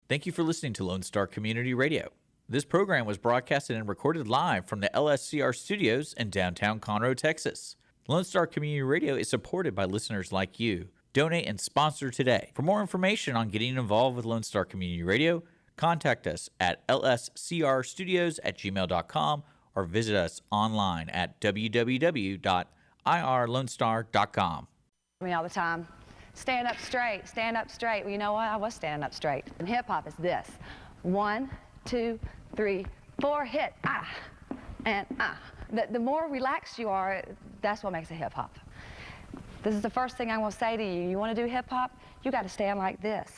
Thank you for listening to Lone Star Community Radio. This program was broadcasted and recorded live from the LSCR studios in downtown Conroe, Texas. Lone Star Community Radio is supported by listeners like you. Donate and sponsor today. For more information on getting involved with Lone Star Community Radio, contact us at lscrstudios@gmail.com or visit us online at www.irlonestar.com. Me all the time. Stand up straight, stand up straight. Well, you know what? I was standing up straight. And hip hop is this. 1, 2, 3, 4, hit, ah, and ah. The more relaxed you are, that's what makes it hip hop. This is the first thing I want to say to you. You want to do hip hop? You got to stand like this.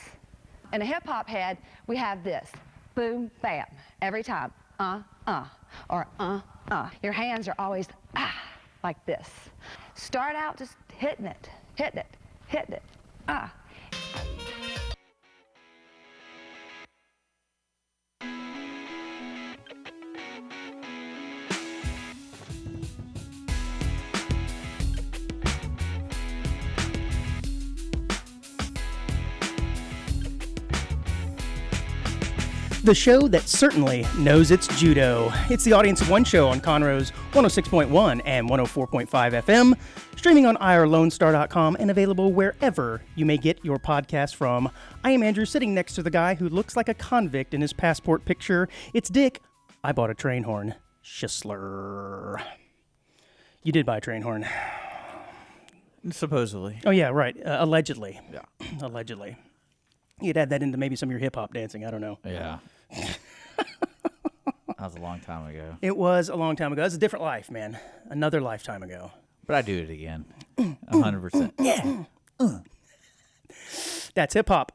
In a hip hop head, we have this. Boom, bam, every time. Or Your hands are always like this. Start out just hitting it, hitting it. Hitting it. The show that certainly knows its judo. It's the Audience of One show on Conroe's 106.1 and 104.5 FM, streaming on irlonestar.com and available wherever you may get your podcast from. I am Andrew, sitting next to the guy who looks like a convict in his passport picture. It's Dick. I bought a train horn. Schisler. You did buy a train horn. Supposedly. Oh, yeah, right. Allegedly. Yeah. Allegedly. You'd add that into maybe some of your hip-hop dancing. I don't know. Yeah. That was a long time ago. It was a long time ago. It was a different life, man. Another lifetime ago. But I do it again. 100%. Yeah. That's hip-hop.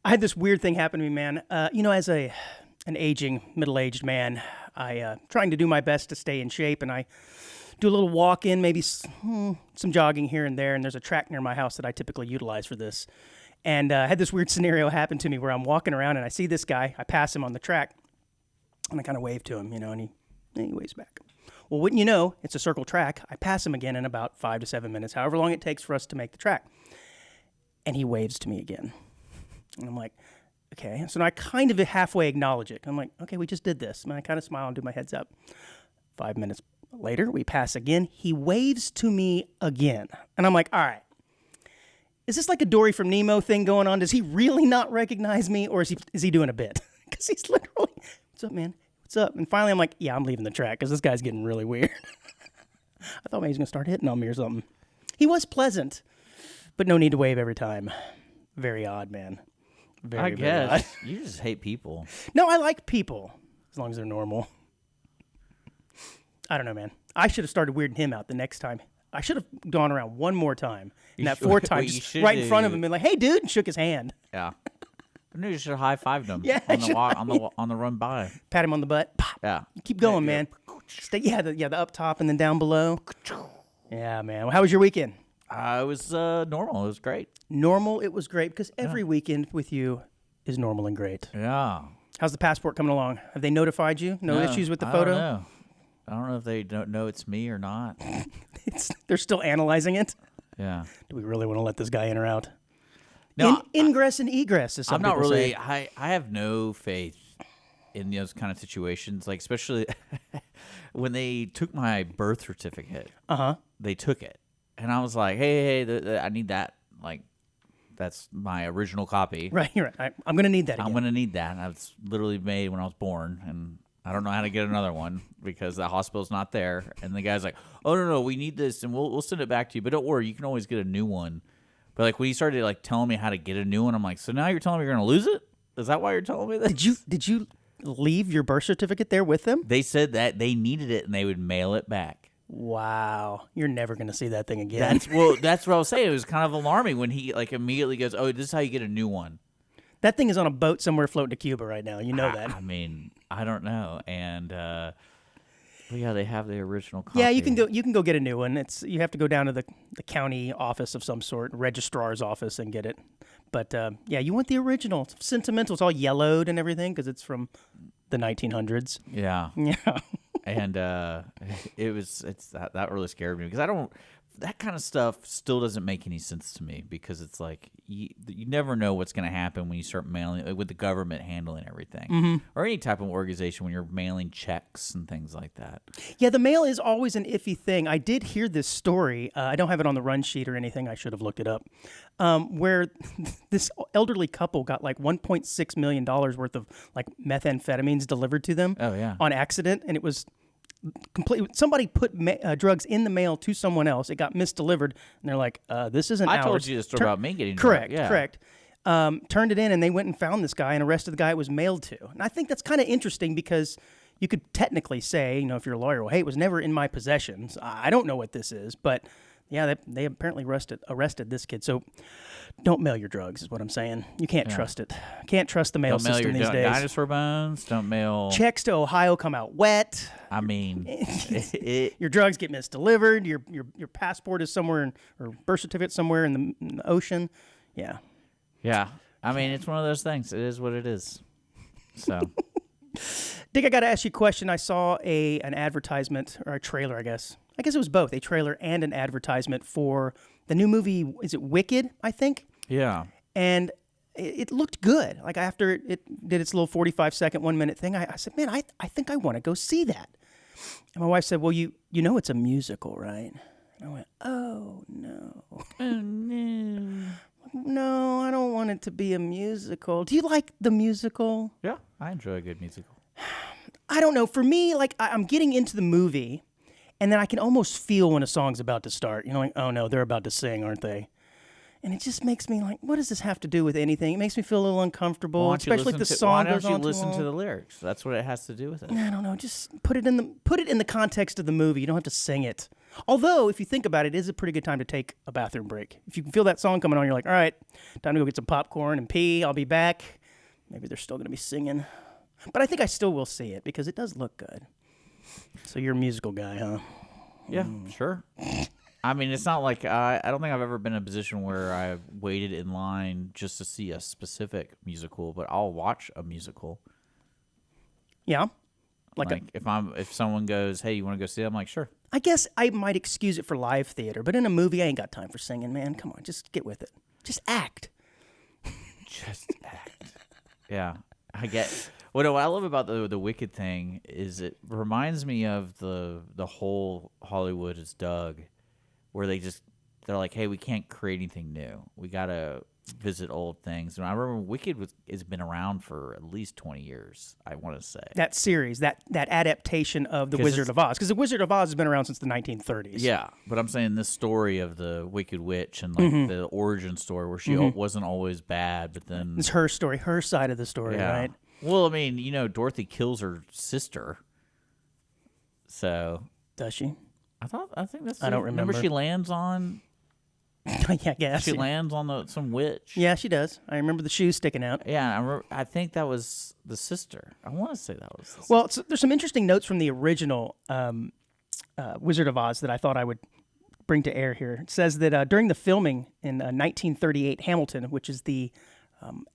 I had this weird thing happen to me, man. As an aging, middle-aged man, I trying to do my best to stay in shape, and I do a little walk-in, maybe some jogging here and there, and there's a track near my house that I typically utilize for this. And I had this weird scenario happen to me where I'm walking around and I see this guy. I pass him on the track, and I kind of wave to him, and he waves back. Well, wouldn't you know, it's a circle track. I pass him again in about 5 to 7 minutes, however long it takes for us to make the track. And he waves to me again. And I'm like, okay. So now I kind of halfway acknowledge it. I'm like, okay, we just did this. And I kind of smile and do my heads up. 5 minutes later, we pass again. He waves to me again. And I'm like, all right. Is this like a Dory from Nemo thing going on? Does he really not recognize me, or is he doing a bit? Because he's literally, what's up, man? What's up? And finally, I'm like, yeah, I'm leaving the track because this guy's getting really weird. I thought maybe he was going to start hitting on me or something. He was pleasant, but no need to wave every time. Very odd, man. I guess. You just hate people. No, I like people, as long as they're normal. I don't know, man. I should have started weirding him out the next time. I should have gone around one more time. And that 4 times, just right in front of him, and like, "Hey, dude," and shook his hand. Yeah. I knew you should have high-fived him. Yeah, on the run by. Pat him on the butt. Pop. Yeah. Keep going, man. Stay. The up top and then down below. Yeah, man. Well, how was your weekend? It was normal. It was great. Normal. It was great because every weekend with you is normal and great. Yeah. How's the passport coming along? Have they notified you? No issues with the photo? I don't know if they don't know it's me or not. They're still analyzing it. Yeah. Do we really want to let this guy in or out? No, ingress and egress, as some I'm not people really. say. I have no faith in those kind of situations. Like, especially when they took my birth certificate. They took it, and I was like, "Hey, I need that. Like, that's my original copy. Right. You're right. I'm gonna need that. I'm gonna need that. And it's literally made when I was born, and I don't know how to get another one because the hospital's not there. And the guy's like, "Oh no, we need this, and we'll send it back to you. But don't worry, you can always get a new one." But like when he started like telling me how to get a new one, I'm like, "So now you're telling me you're gonna lose it? Is that why you're telling me this?" Did you leave your birth certificate there with them? They said that they needed it and they would mail it back. Wow, you're never gonna see that thing again. That's what I was saying. It was kind of alarming when he like immediately goes, "Oh, this is how you get a new one." That thing is on a boat somewhere floating to Cuba right now. You know that. I mean, I don't know. And but yeah, they have the original copy. Yeah, you can go get a new one. You have to go down to the county office of some sort, registrar's office, and get it. But yeah, you want the original. It's sentimental. It's all yellowed and everything because it's from the 1900s. Yeah. Yeah. And that really scared me because I don't that kind of stuff still doesn't make any sense to me because it's like you never know what's going to happen when you start mailing, like with the government handling everything, or any type of organization when you're mailing checks and things like that. Yeah, the mail is always an iffy thing. I did hear this story. I don't have it on the run sheet or anything. I should have looked it up. Where this elderly couple got like $1.6 million worth of like methamphetamines delivered to them on accident, and it was completely. Somebody put drugs in the mail to someone else. It got misdelivered, and they're like, "This isn't ours." I told you the story about me getting correct. drunk. Yeah. Correct. Turned it in, and they went and found this guy and arrested the guy it was mailed to. And I think that's kind of interesting because you could technically say, if you're a lawyer, well, hey, it was never in my possessions. I don't know what this is, but yeah, they apparently arrested this kid. So don't mail your drugs, is what I'm saying. You can't trust it. Can't trust the mail system these days. Dinosaur bones. Don't mail. Checks to Ohio come out wet. I mean, your drugs get misdelivered. Your passport is somewhere, or birth certificate somewhere in the ocean. Yeah. Yeah. I mean, it's one of those things. It is what it is. So. Dick, I got to ask you a question. I saw an advertisement, or a trailer, I guess. I guess it was both, a trailer and an advertisement for the new movie, is it Wicked, I think? Yeah. And it looked good. Like after it did its little 45-second, 1-minute thing, I said, man, I think I want to go see that. And my wife said, well, you know it's a musical, right? And I went, oh, no. Oh, no. No, I don't want it to be a musical. Do you like the musical? Yeah, I enjoy a good musical. I don't know. For me, like I'm getting into the movie, and then I can almost feel when a song's about to start. Like, oh no, they're about to sing, aren't they? And it just makes me like, what does this have to do with anything? It makes me feel a little uncomfortable, especially if the song goes on too long. Why don't you listen to the lyrics? That's what it has to do with it. I don't know. Just put it in the context of the movie. You don't have to sing it. Although, if you think about it, it is a pretty good time to take a bathroom break. If you can feel that song coming on, you're like, all right, time to go get some popcorn and pee. I'll be back. Maybe they're still going to be singing. But I think I still will see it because it does look good. So you're a musical guy, huh? Yeah, sure. I mean, it's not like I don't think I've ever been in a position where I've waited in line just to see a specific musical, but I'll watch a musical. Yeah. Like if someone goes, hey, you want to go see it? I'm like, sure. I guess I might excuse it for live theater, but in a movie, I ain't got time for singing, man. Come on, just get with it. Just act. Just act. Yeah, I get. What I love about the Wicked thing is it reminds me of the whole Hollywood is Doug, where they're like, hey, we can't create anything new. We gotta visit old things. And I remember Wicked has been around for at least 20 years, I want to say. That series, that adaptation of The Wizard of Oz. Because The Wizard of Oz has been around since the 1930s. Yeah, but I'm saying this story of the Wicked Witch and like the origin story where she wasn't always bad, but then... It's her story, her side of the story, right? Well, I mean, Dorothy kills her sister. So... Does she? I think that's... I don't remember. Remember she lands on... Yeah, I guess. She lands on some witch. Yeah, she does. I remember the shoe sticking out. Yeah, I think that was the sister. I want to say that was the sister. Well, there's some interesting notes from the original Wizard of Oz that I thought I would bring to air here. It says that during the filming in 1938, Hamilton, which is the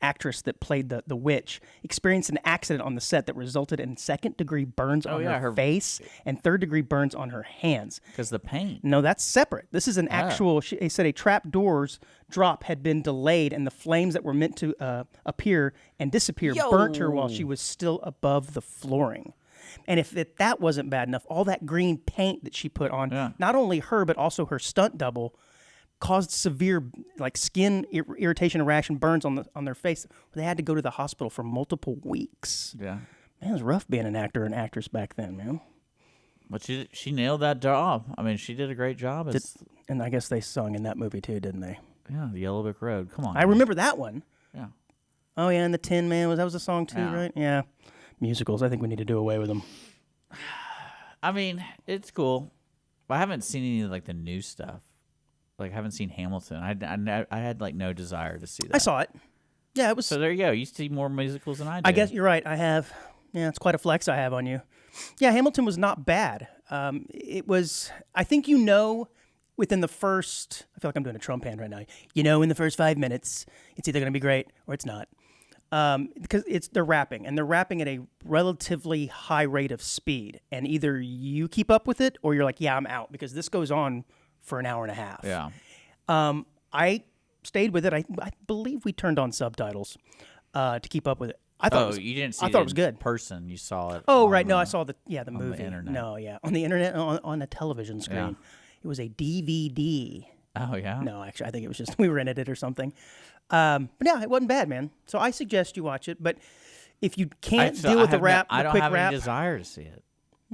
actress that played the witch, experienced an accident on the set that resulted in second-degree burns on her face and third-degree burns on her hands. Because the paint. No, that's separate. This is an actual... They said a trap door's drop had been delayed, and the flames that were meant to appear and disappear burnt her while she was still above the flooring. And if that wasn't bad enough, all that green paint that she put on, not only her, but also her stunt double, caused severe skin irritation and rash and burns on their face. They had to go to the hospital for multiple weeks. Yeah. Man, it was rough being an actor and actress back then, man. But she nailed that job. I mean, she did a great job. And I guess they sung in that movie too, didn't they? Yeah, the Yellow Brick Road. Come on. I remember that one. Yeah. Oh, yeah, and the Tin Man. That was a song too, right? Yeah. Musicals. I think we need to do away with them. I mean, it's cool. But I haven't seen any of the new stuff. I haven't seen Hamilton. I had no desire to see that. I saw it. Yeah, it was. So there you go. You see more musicals than I do. I guess you're right. I have. Yeah, it's quite a flex I have on you. Yeah, Hamilton was not bad. It was. I think within the first. I feel like I'm doing a Trump hand right now. In the first 5 minutes, it's either going to be great or it's not. Because they're rapping, and they're rapping at a relatively high rate of speed, and either you keep up with it or you're like, yeah, I'm out, because this goes on for an hour and a half. Yeah. I stayed with it. I believe we turned on subtitles to keep up with it. I thought it was, You didn't see I thought it was good. in person. You saw it. Oh, on right. No, the- I saw the movie. internet. No, yeah. On the internet, on a television screen. Yeah. It was a DVD. Oh, yeah? No, actually, I think it was just we rented it or something. But yeah, it wasn't bad, man. So I suggest you watch it. But if you can't deal with the rap, I the don't quick have rap, any desire to see it.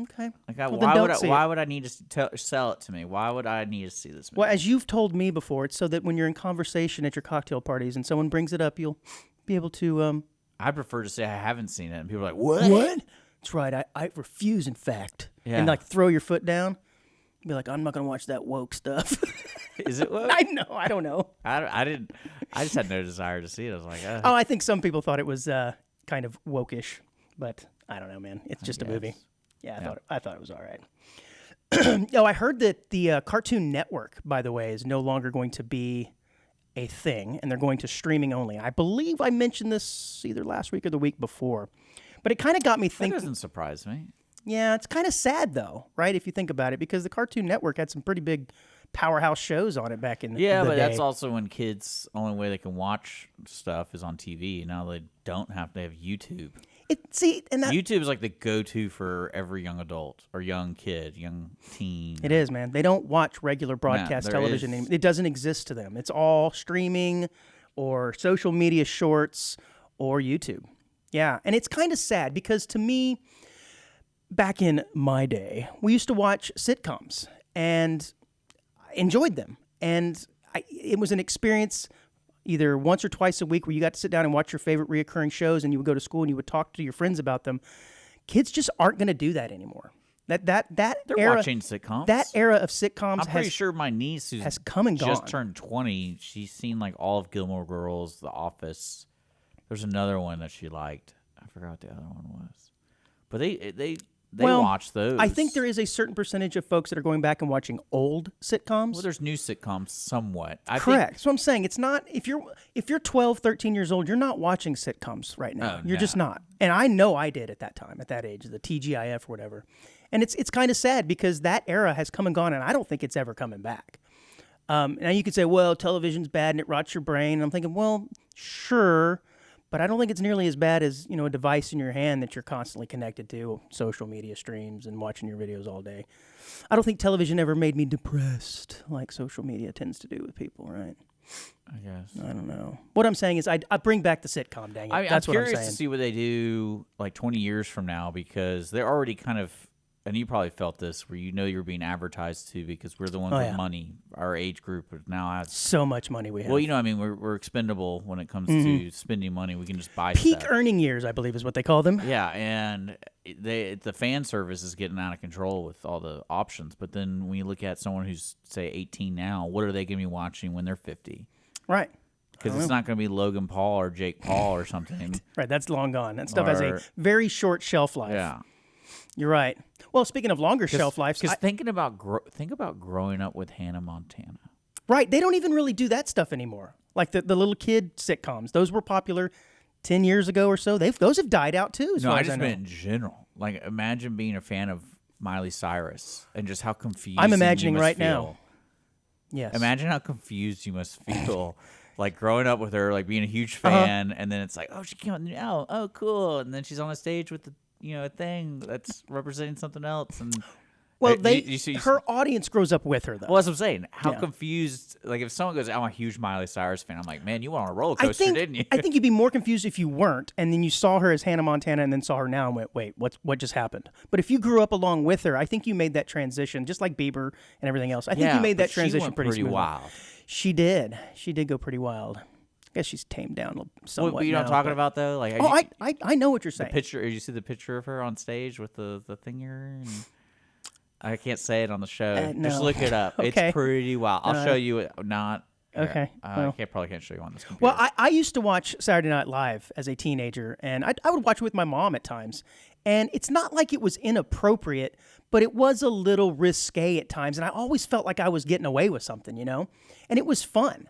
okay. Like, Well, then don't see it. why would I need to sell it to me? Why would I need to see this movie? Well, as you've told me before, it's so that when you're in conversation at your cocktail parties and someone brings it up, you'll be able to. I prefer to say I haven't seen it, and people are like, "What? That's right. I refuse, in fact. Yeah. And like throw your foot down. Be like, I'm not gonna watch that woke stuff. Is it what? I know. I don't know. I didn't. I just had no desire to see it. I was like, Oh, I think some people thought it was kind of woke-ish, but I don't know, man. It's just a movie. Yeah, I thought it was all right. Oh, I heard that the Cartoon Network, by the way, is no longer going to be a thing, and they're going to streaming only. I believe I mentioned this either last week or the week before, but it kind of got me that thinking. doesn't surprise me. Yeah, it's kind of sad though, right? If you think about it, because the Cartoon Network had some pretty big powerhouse shows on it back in the Yeah, the but day. that's also when kids' only way they can watch stuff is on TV. Now they don't have to have YouTube. And that YouTube is like the go-to for every young adult or young kid, young teen. it is, man. They don't watch regular broadcast there television is- anymore. It doesn't exist to them. It's all streaming or social media shorts or YouTube. Yeah, and it's kind of sad because to me, back in my day, we used to watch sitcoms and I enjoyed them. And it was an experience either once or twice a week where you got to sit down and watch your favorite reoccurring shows and you would go to school and you would talk to your friends about them. Kids just aren't going to do that anymore. They're They're watching sitcoms. That era of sitcoms I'm pretty sure my niece who's has come and just gone. turned 20, she's seen like all of Gilmore Girls, The Office. There's another one that she liked. I forgot what the other one was. But they watch those. I think there is a certain percentage of folks that are going back and watching old sitcoms. Well, there's new sitcoms somewhat. I Correct. Think, So I'm saying it's not if you're 12, 13 years old, you're not watching sitcoms right now. Oh, You're no. just not. And I know I did at that time, at that age, the TGIF or whatever. And it's kind of sad because that era has come and gone, and I don't think it's ever coming back. Now you could say, well, television's bad and it rots your brain. And I'm thinking, well, sure, but I don't think it's nearly as bad as a device in your hand that you're constantly connected to, social media streams and watching your videos all day. I don't think television ever made me depressed like social media tends to do with people, right? I guess. I don't know. What I'm saying is I bring back the sitcom, dang it. I'm That's what I'm curious saying. to see what they do like 20 years from now because they're already kind of, and you probably felt this, where you're being advertised to because we're the ones Oh, with yeah. money. Our age group now has. So much money we have. Well, I mean, we're expendable when it comes to spending money. We can just buy Peak stuff. earning years, I believe is what they call them. Yeah, and the fan service is getting out of control with all the options. But then when you look at someone who's say 18 now, what are they going to be watching when they're 50? Right. Because it's not going to be Logan Paul or Jake Paul or something. Right. That's long gone. That stuff has a Or- very short shelf life. Yeah. You're right. Well, speaking of longer shelf lives, Because think about growing up with Hannah Montana. right, they don't even really do that stuff anymore. Like the little kid sitcoms, those were popular 10 years ago or so. Those have died out too, as No, far I as just I know. meant in general. Like, imagine being a fan of Miley Cyrus and just how confused I'm imagining you must right feel. now. Yes. Imagine how confused you must feel, like growing up with her, like being a huge fan, and then it's like, oh, she came out now, oh, cool, and then she's on a stage with a thing that's representing something else, and Well, you her audience grows up with her, though. well, that's what I'm saying. How Yeah. confused, like if someone goes, I'm a huge Miley Cyrus fan, I'm like, man, you went on a roller coaster, didn't you? I think you'd be more confused if you weren't, and then you saw her as Hannah Montana, and then saw her now and went, "Wait, what just happened?" But if you grew up along with her, I think you made that transition, just like Bieber and everything else. I think you made but that transition she went pretty smoothly. wild. She did. She did go pretty wild. I guess she's tamed down somewhat. What you know what I'm now, talking but- about though? Like, Oh, I know what you're saying. picture. Did you see the picture of her on stage with the thinger? And I can't say it on the show. Just no. look it up. Okay. It's pretty wild. I'll show you it. Not Okay, well. I probably can't show you on this computer. Well, I used to watch Saturday Night Live as a teenager, and I would watch it with my mom at times. And it's not like it was inappropriate, but it was a little risque at times. And I always felt like I was getting away with something, And it was fun.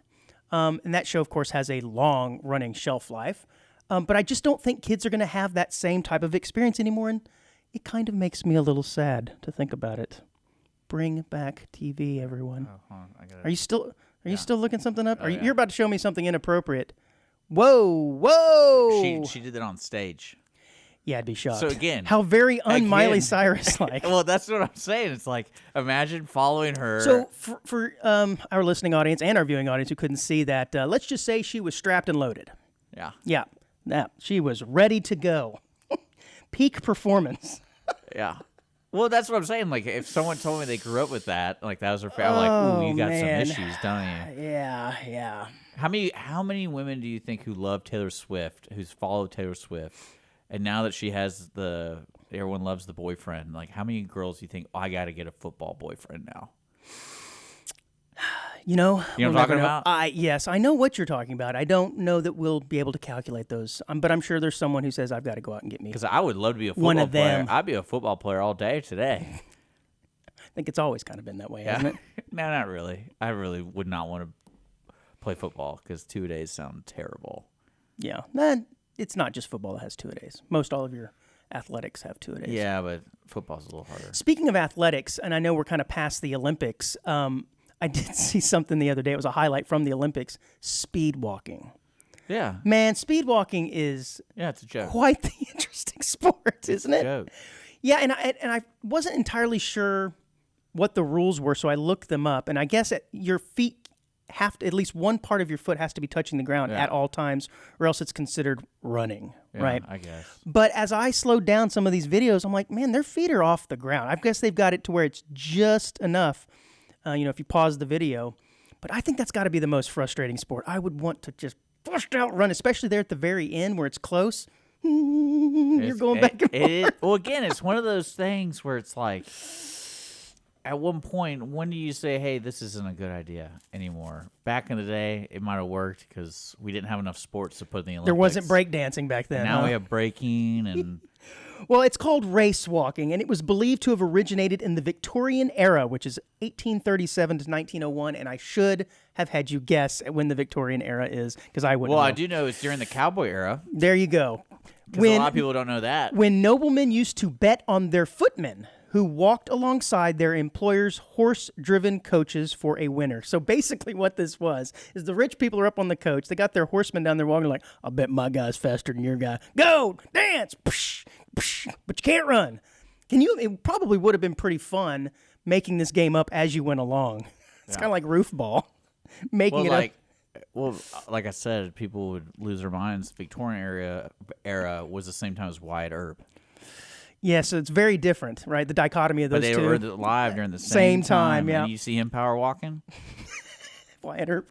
And that show, of course, has a long-running shelf life. But I just don't think kids are going to have that same type of experience anymore. And it kind of makes me a little sad to think about it. Bring back TV, everyone. Oh, hold on. I gotta... Are you still looking something up? yeah. You're about to show me something inappropriate. Whoa! She did that on stage. Yeah, I'd be shocked. So again, how very un-Miley again. Cyrus like. Well, that's what I'm saying. It's like, imagine following her. So for our listening audience and our viewing audience who couldn't see that, let's just say she was strapped and loaded. Yeah. Yeah, she was ready to go. Peak performance. Yeah. Well, that's what I'm saying. Like, if someone told me they grew up with that, like that was her family, I'm like, ooh, you got man. some issues, don't you? Yeah. How many women do you think who love Taylor Swift, who's followed Taylor Swift, and now that she has everyone loves the boyfriend, like how many girls do you think, I got to get a football boyfriend now? You know what I'm talking about? Yes, I know what you're talking about. I don't know that we'll be able to calculate those, but I'm sure there's someone who says I've got to go out and get me. Because I would love to be a football One of player. them. I'd be a football player all day today. I think it's always kind of been that way, hasn't it? No, not really. I really would not want to play football because 2-a-days sound terrible. Yeah, it's not just football that has 2-a-days. Most all of your athletics have 2-a-days. Yeah, but football's a little harder. Speaking of athletics, and I know we're kind of past the Olympics, I did see something the other day. It was a highlight from the Olympics, speed walking. Yeah. Man, speed walking is It's a joke. quite the interesting sport, isn't It's it? a joke. Yeah, and I wasn't entirely sure what the rules were, so I looked them up, and I guess your feet have to, at least one part of your foot has to be touching the ground at all times, or else it's considered running, right? I guess. But as I slowed down some of these videos, I'm like, man, their feet are off the ground. I guess they've got it to where it's just enough, if you pause the video. But I think that's got to be the most frustrating sport. I would want to just bust out run, especially there at the very end where it's close. You're going back and forth. Well, again, it's one of those things where it's like, at one point, when do you say, hey, this isn't a good idea anymore? Back in the day, it might have worked because we didn't have enough sports to put in the Olympics. There wasn't breakdancing back then. Now we have breaking and... Well, it's called race walking, and it was believed to have originated in the Victorian era, which is 1837 to 1901, and I should have had you guess when the Victorian era is, because I wouldn't Well, know. I do know it's during the cowboy era, There you go. because a lot of people don't know that. When noblemen used to bet on their footmen who walked alongside their employers' horse-driven coaches for a winner. So basically what this was is the rich people are up on the coach. They got their horsemen down there walking like, I'll bet my guy's faster than your guy. Go! Dance! Psh, psh, but you can't run. It probably would have been pretty fun making this game up as you went along. It's kind of like roof ball. Making it up. Like I said, people would lose their minds. Victorian era was the same time as Wyatt Earp. Yeah, so it's very different, right? The dichotomy of those But they two. were alive during the same time, yeah. And you see him power walking? Wyatt Earp.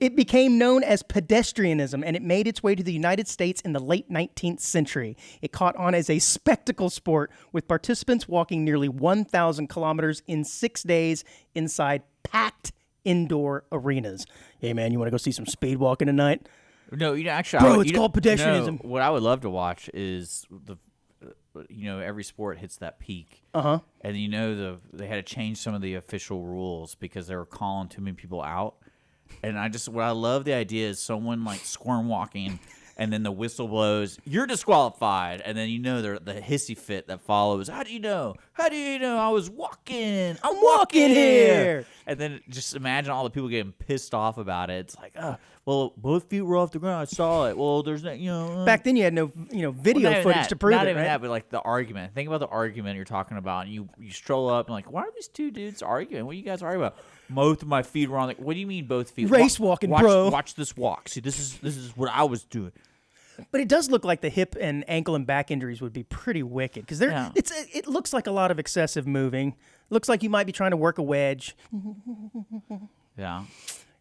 It became known as pedestrianism, and it made its way to the United States in the late 19th century. It caught on as a spectacle sport, with participants walking nearly 1,000 kilometers in 6 days inside packed indoor arenas. Hey, man, you want to go see some speed walking tonight? No, actually, Bro, it's called pedestrianism. No, what I would love to watch is every sport hits that peak. Uh-huh. And they had to change some of the official rules because they were calling too many people out. And what I love the idea is someone like squirm walking, and then the whistle blows, you're disqualified, and then the hissy fit that follows. How do you know? I was walking. I'm walking here. And then just imagine all the people getting pissed off about it. It's like, well, both feet were off the ground. I saw it. Well, there's no, Back then you had no, video not even footage that. to prove not it, even right? that, but like the argument. Think about the argument you're talking about, and you stroll up and like, why are these two dudes arguing? What are you guys arguing about? Both of my feet were on. What do you mean both feet? Race walking, bro. Watch this walk. See, this is what I was doing. But it does look like the hip and ankle and back injuries would be pretty wicked because it looks like a lot of excessive moving. Looks like you might be trying to work a wedge. Yeah.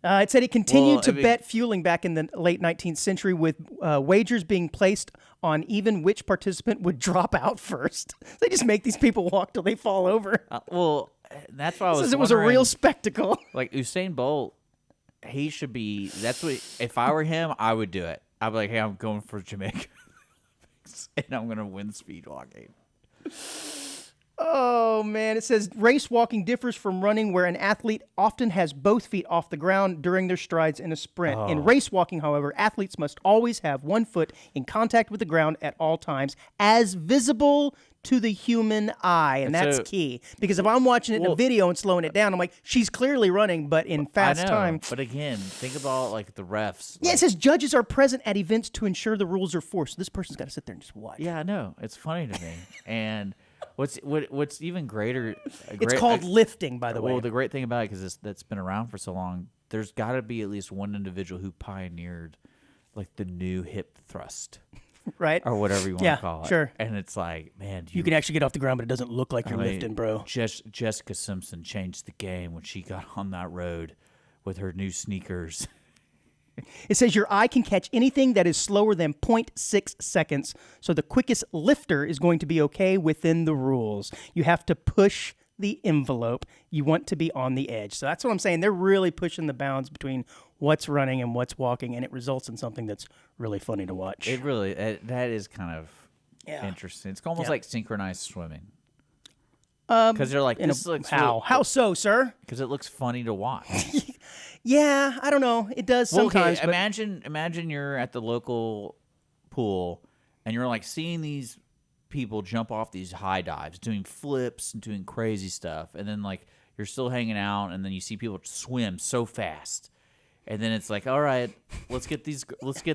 It said it continued to bet fueling back in the late 19th century with wagers being placed on even which participant would drop out first. They just make these people walk till they fall over. That's why I was Says it was a real spectacle. Like Usain Bolt, he should be. That's what. If I were him, I would do it. I'd be like, hey, I'm going for Jamaica, and I'm gonna win speed walking. Oh, man. It says race walking differs from running, where an athlete often has both feet off the ground during their strides in a sprint. In race walking, however, athletes must always have one foot in contact with the ground at all times, as visible to the human eye. And that's so- key. Because if I'm watching it in a video and slowing it down, I'm like, she's clearly running, but in fast I know, time. but again, think about like the refs. Yeah, it says judges are present at events to ensure the rules are forced. So this person's got to sit there and just watch. Yeah, I know. It's funny to me. And what's even greater? It's called lifting, by the way. Well, the great thing about it, because that's been around for so long, there's got to be at least one individual who pioneered like the new hip thrust Right? or whatever you want Yeah, to call it. sure. And it's like, man, You can actually get off the ground, but it doesn't look like you're lifting, bro. Jessica Simpson changed the game when she got on that road with her new sneakers. It says your eye can catch anything that is slower than 0.6 seconds, so the quickest lifter is going to be okay within the rules. You have to push the envelope. You want to be on the edge. So that's what I'm saying. They're really pushing the bounds between what's running and what's walking, and it results in something that's really funny to watch. It really, that is kind of Yeah. interesting. It's almost Yeah. like synchronized swimming. Because they're like, this looks How so, sir? Because it looks funny to watch. Yeah, I don't know. It does Well, okay, sometimes. but imagine you're at the local pool and you're like seeing these people jump off these high dives, doing flips and doing crazy stuff, and then like you're still hanging out, and then you see people swim so fast, and then it's like, all right, let's get the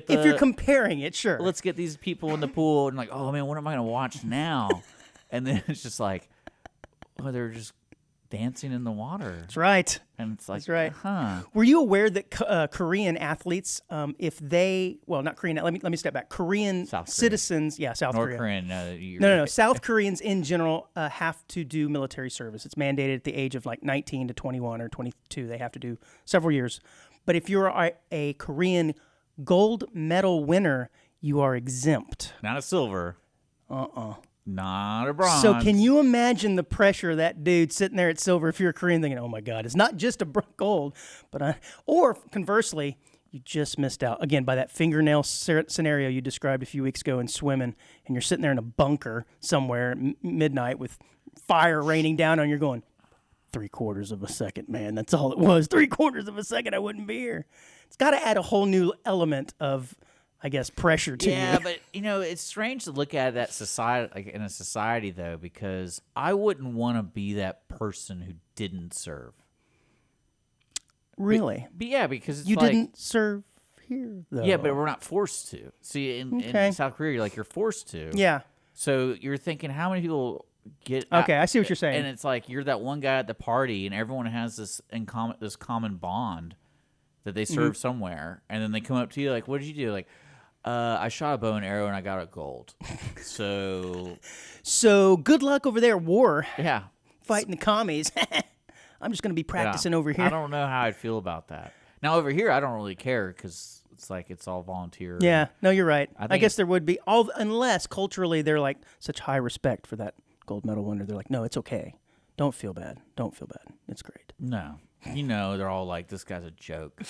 if you're comparing it, sure. let's get these people in the pool, and like, oh man, what am I gonna watch now? And then it's just like, oh, they're just dancing in the water, That's right. and it's like, That's right. huh? Were you aware that Korean athletes, if they, well, not Korean, let me step back. Korean South Korea. citizens, yeah, South North Korea. Korean, No. South Koreans in general have to do military service. It's mandated at the age of like 19 to 21 or 22. They have to do several years. But if you're a Korean gold medal winner, you are exempt. Not a silver. Not a bronze. So can you imagine the pressure of that dude sitting there at silver if you're a Korean thinking, oh my God, it's not just a gold, but or conversely, you just missed out again by that fingernail scenario you described a few weeks ago in swimming, and you're sitting there in a bunker somewhere at midnight with fire raining down on you, going, 3/4 of a second, man. That's all it was. 3/4 of a second, I wouldn't be here. It's got to add a whole new element of, I guess, pressure to Yeah, you. but it's strange to look at that society, like in a society though, because I wouldn't want to be that person who didn't serve. Really? But yeah, because it's You like, didn't serve here, though. yeah, but we're not forced to. See, Okay. in South Korea, you're forced to. Yeah. So you're thinking, how many people get? Okay, I see what you're saying. And it's like you're that one guy at the party, and everyone has this common bond that they Mm-hmm. serve somewhere, and then they come up to you like, "What did you do?" Like, I shot a bow and arrow, and I got a gold. So So good luck over there, war, yeah, fighting the commies. I'm just going to be practicing yeah. over here. I don't know how I'd feel about that. Now over here, I don't really care because it's like it's all volunteer. Yeah, no, you're right. I, think guess there would be, unless culturally they're like such high respect for that gold medal winner. They're like, no, it's okay. Don't feel bad. Don't feel bad. It's great. No, they're all like, this guy's a joke,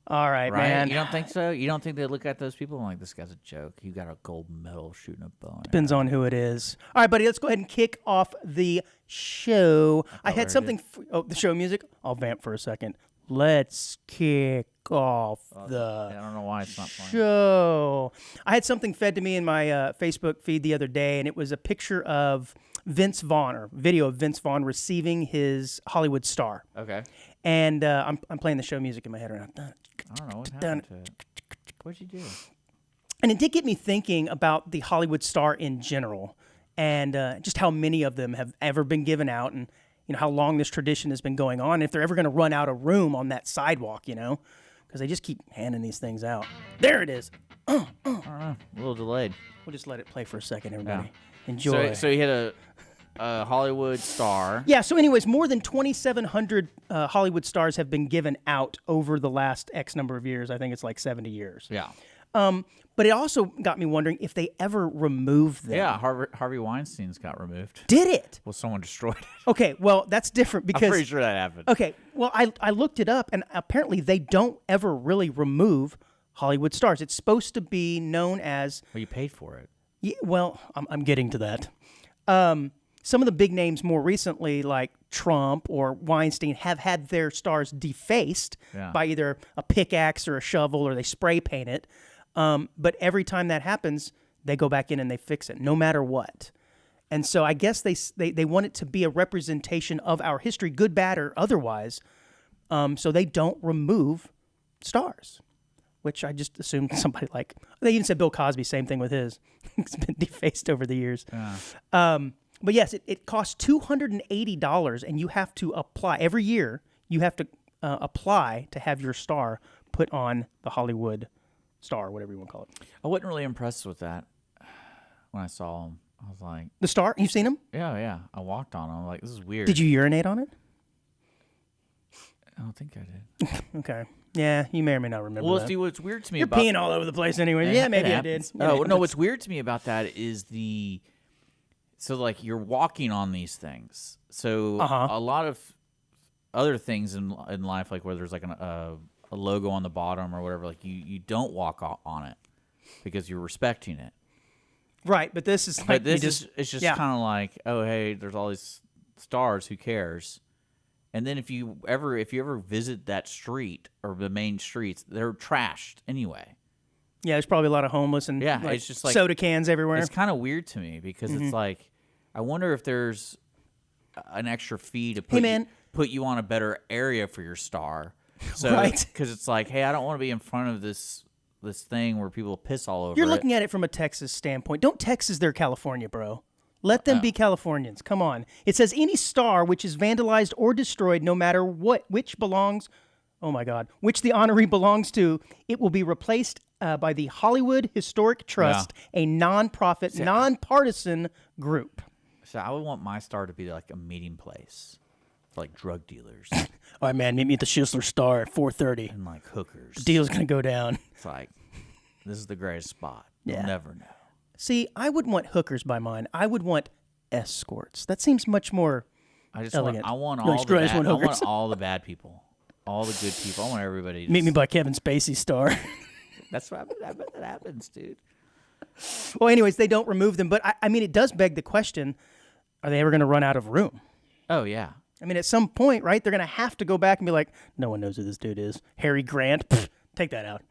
All right, right? man. You don't think so? You don't think they look at those people and like, this guy's a joke? You got a gold medal shooting a bow. Depends on who it is. All right, buddy, let's go ahead and kick off the show. I had something. The show music. I'll vamp for a second. Let's kick off the I don't know why it's not playing. show. I had something fed to me in my Facebook feed the other day, and it was a picture of Vince Vaughn, or video of Vince Vaughn receiving his Hollywood star. Okay. And I'm playing the show music in my head right now. I don't know what happened to it. What'd you do? And it did get me thinking about the Hollywood star in general, and just how many of them have ever been given out, and how long this tradition has been going on. If they're ever going to run out of room on that sidewalk, because they just keep handing these things out. There it is. I don't know. A little delayed. We'll just let it play for a second, everybody. Yeah. Enjoy. So he had a Hollywood star. Yeah, so anyways, more than 2,700 Hollywood stars have been given out over the last X number of years. I think it's like 70 years. Yeah. But it also got me wondering if they ever removed them. Yeah. Harvey Weinstein's got removed. Did it? Well, someone destroyed it. Okay, well, that's different because... I'm pretty sure that happened. Okay, well, I looked it up, and apparently they don't ever really remove Hollywood stars. It's supposed to be known as... Well, you paid for it. Yeah, well, I'm getting to that. some of the big names more recently, like Trump or Weinstein, have had their stars defaced Yeah. by either a pickaxe or a shovel, or they spray paint it. But every time that happens, they go back in and they fix it, no matter what. And so I guess they want it to be a representation of our history, good, bad, or otherwise. So they don't remove stars, which I just assumed somebody like, they even said Bill Cosby, same thing with his. It's been defaced over the years. But yes, it costs $280, and you have to apply every year. You have to apply to have your star put on the Hollywood star, whatever you want to call it. I wasn't really impressed with that when I saw him. I was like, The star? You've seen him? yeah. I walked on him. I'm like, this is weird. Did you urinate on it? I don't think I did. Okay. Yeah, you may or may not remember Well, that. see, what's weird to me You're about peeing all over the place anyway. Yeah, maybe I did. Oh no, what's weird to me about that is so like you're walking on these things. So a lot of other things in life, like where there's like a logo on the bottom or whatever, like you don't walk on it because you're respecting it. Right, but this is like But this you it's just yeah. kind of like, oh hey, there's all these stars. Who cares? And then if you ever visit that street or the main streets, they're trashed anyway. Yeah, there's probably a lot of homeless and Yeah, like it's just like soda cans everywhere. It's kind of weird to me because Mm-hmm. it's like, I wonder if there's an extra fee to Hey, man. put you on a better area for your star. So, Right. Because it's like, hey, I don't want to be in front of this thing where people piss all over You're it. looking at it from a Texas standpoint. Don't Texas their California, bro. Let them be Californians. Come on. It says any star which is vandalized or destroyed, no matter which belongs, oh my God, which the honoree belongs to, it will be replaced by the Hollywood Historic Trust, a nonprofit, nonpartisan group. So I would want my star to be like a meeting place for like drug dealers All right, man, meet me at the Schistler Star at 4:30. and like hookers. Deal's going to go down. It's like, this is the greatest spot. Yeah. You'll never know. See, I wouldn't want hookers by mine. I would want escorts. That seems much more I just elegant. want You like all the straight as bad, one I want hookers. all the bad people, all the good people. I want everybody to meet me by Kevin Spacey Star. That's what I bet that happens, dude. Well, anyways, they don't remove them. But, I mean, it does beg the question, are they ever going to run out of room? Oh yeah. I mean, at some point, right, they're going to have to go back and be like, no one knows who this dude is. Harry Grant, pfft, take that out.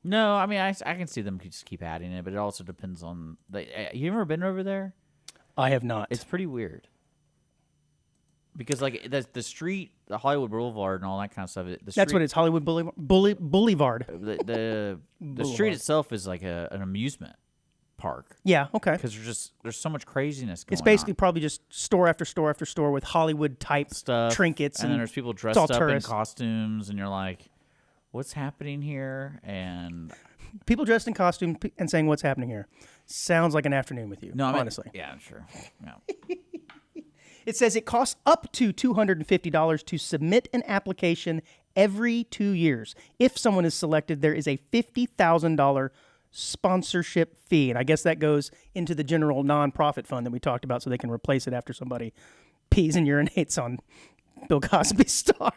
No, I mean I can see them just keep adding it, but it also depends on. You ever been over there? I have not. It's pretty weird. Because like the street, the Hollywood Boulevard, and all that kind of stuff. That's what it's, Hollywood Boulevard. The street itself is like an amusement park. Yeah, okay. Because there's so much craziness going on. It's basically probably just store after store after store with Hollywood-type stuff, trinkets. and then there's people dressed all up in tourists. costumes, and you're like, what's happening here? And People dressed in costume and saying, what's happening here? Sounds like an afternoon with you, no, I mean, honestly. yeah, I'm sure. Yeah. It says it costs up to $250 to submit an application every 2 years. If someone is selected, there is a $50,000 sponsorship fee. And I guess that goes into the general nonprofit fund that we talked about so they can replace it after somebody pees and urinates on Bill Cosby's star.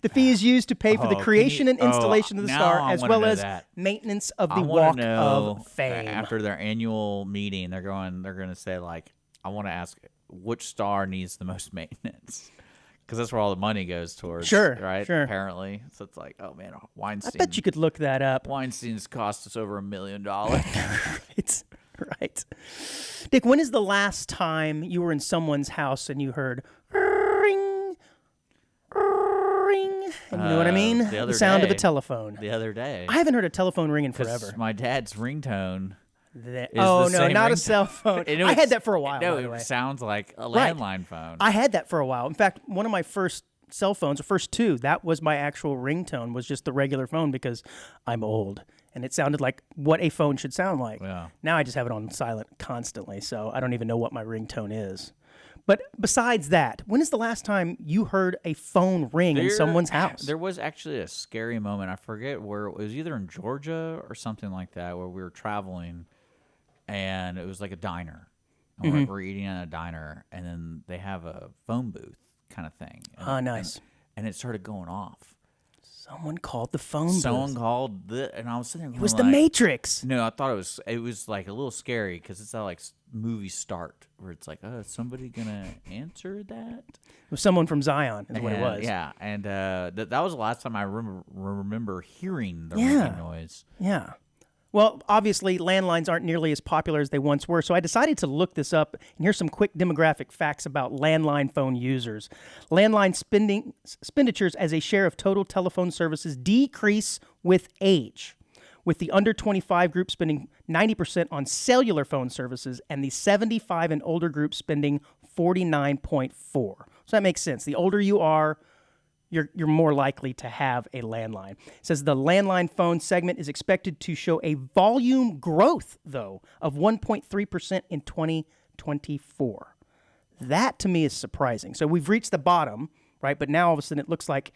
The fee is used to pay for the creation and installation of the now star, I as wanna well know as that. maintenance of I the wanna Walk know, of Fame. After their annual meeting, they're going to say like, I want to ask which star needs the most maintenance. Because that's where all the money goes towards. Sure, Right? sure. Apparently. So it's like, oh man, I Weinstein. bet you could look that up. Weinstein's cost us over $1 million. It's right. Dick, when is the last time you were in someone's house and you heard ring, ring? And you know what I mean? the other sound of a day. telephone. The other day. I haven't heard a telephone ringing 'Cause forever. My dad's ringtone. Oh, the no, same not a ringtone. cell phone. And I had that for a while, No, by the way. it sounds like a Right. landline phone. I had that for a while. In fact, one of my first cell phones, or first two, that was my actual ringtone, was just the regular phone because I'm old. And it sounded like what a phone should sound like. Yeah. Now I just have it on silent constantly, so I don't even know what my ringtone is. But besides that, when is the last time you heard a phone ring in someone's house? There was actually a scary moment. I forget where it was, either in Georgia or something like that, where we were traveling, and it was like a diner. And Mm-hmm. we're eating in a diner, and then they have a phone booth kind of thing. And, Ah, nice. And it started going off. Someone called the phone Someone booth. called and I was sitting there. It was going the like, Matrix. No, I thought it was like a little scary because it's how like movies start where it's like, oh, is somebody gonna answer that? It was someone from Zion, is what it was. Yeah, and that was the last time I remember hearing the Yeah. ringing noise. Yeah. Well, obviously, landlines aren't nearly as popular as they once were, so I decided to look this up, and here's some quick demographic facts about landline phone users. Landline expenditures as a share of total telephone services decrease with age, with the under 25 group spending 90% on cellular phone services and the 75 and older group spending 49.4. So that makes sense. The older you are, you're more likely to have a landline. It says the landline phone segment is expected to show a volume growth, though, of 1.3% in 2024. That, to me, is surprising. So we've reached the bottom, right? But now, all of a sudden, it looks like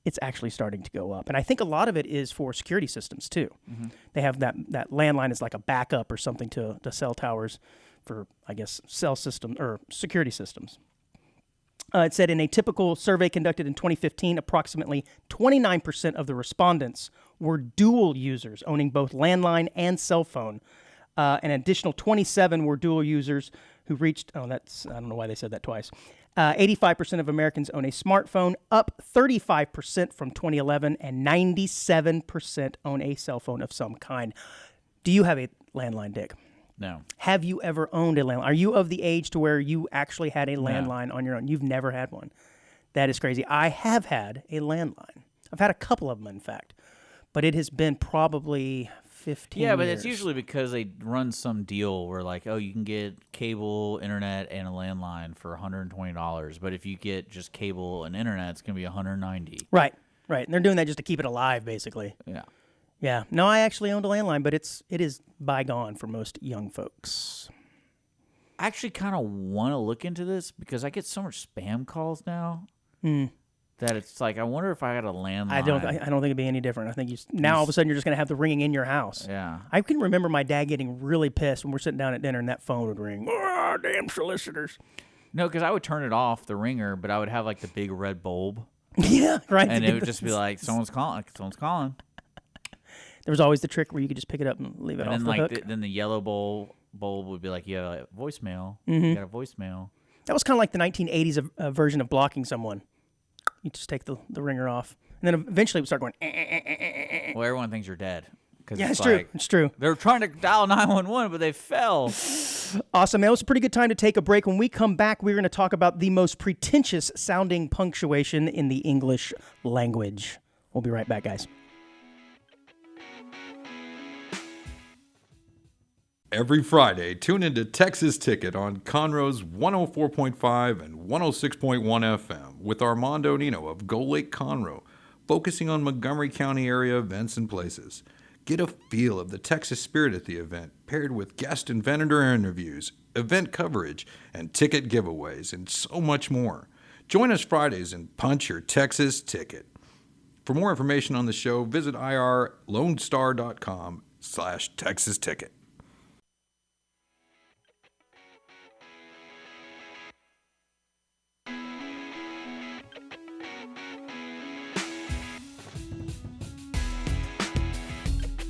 it's actually starting to go up. And I think a lot of it is for security systems, too. Mm-hmm. They have that landline as like a backup or something to cell towers for, I guess, cell system or security systems. It said in a typical survey conducted in 2015, approximately 29% of the respondents were dual users, owning both landline and cell phone. An additional 27 were dual users who reached, I don't know why they said that twice. 85% of Americans own a smartphone, up 35% from 2011, and 97% own a cell phone of some kind. Do you have a landline, Dick? No. Have you ever owned a landline? Are you of the age to where you actually had a landline on your own? You've never had one. That is crazy. I have had a landline. I've had a couple of them, in fact. But it has been probably 15 years. Yeah, but it's usually because they run some deal where like, oh, you can get cable, internet, and a landline for $120. But if you get just cable and internet, it's going to be $190. Right. And they're doing that just to keep it alive, basically. Yeah. Yeah. No, I actually owned a landline, but it is bygone for most young folks. I actually kind of want to look into this because I get so much spam calls now that it's like I wonder if I had a landline. I don't think it'd be any different. I think now all of a sudden you're just going to have the ringing in your house. Yeah. I can remember my dad getting really pissed when we're sitting down at dinner and that phone would ring. Oh, damn solicitors. No, because I would turn it off, the ringer, but I would have like the big red bulb. Yeah, right. And it would just be like, someone's calling. There was always the trick where you could just pick it up and leave it And off then the like hook. then the yellow bulb would be like, you have a voicemail. Mm-hmm. You got a voicemail. That was kind of like the 1980s version of blocking someone. You just take the ringer off. And then eventually it would start going, Well, everyone thinks you're dead. Yeah, it's true. It's true. They're trying to dial 911, but they fell. Awesome. That was a pretty good time to take a break. When we come back, we're going to talk about the most pretentious sounding punctuation in the English language. We'll be right back, guys. Every Friday, tune into Texas Ticket on Conroe's 104.5 and 106.1 FM with Armando Nino of Gull Lake Conroe, focusing on Montgomery County area events and places. Get a feel of the Texas spirit at the event, paired with guest and vendor interviews, event coverage, and ticket giveaways, and so much more. Join us Fridays and punch your Texas ticket. For more information on the show, visit irlonestar.com/Texas Ticket.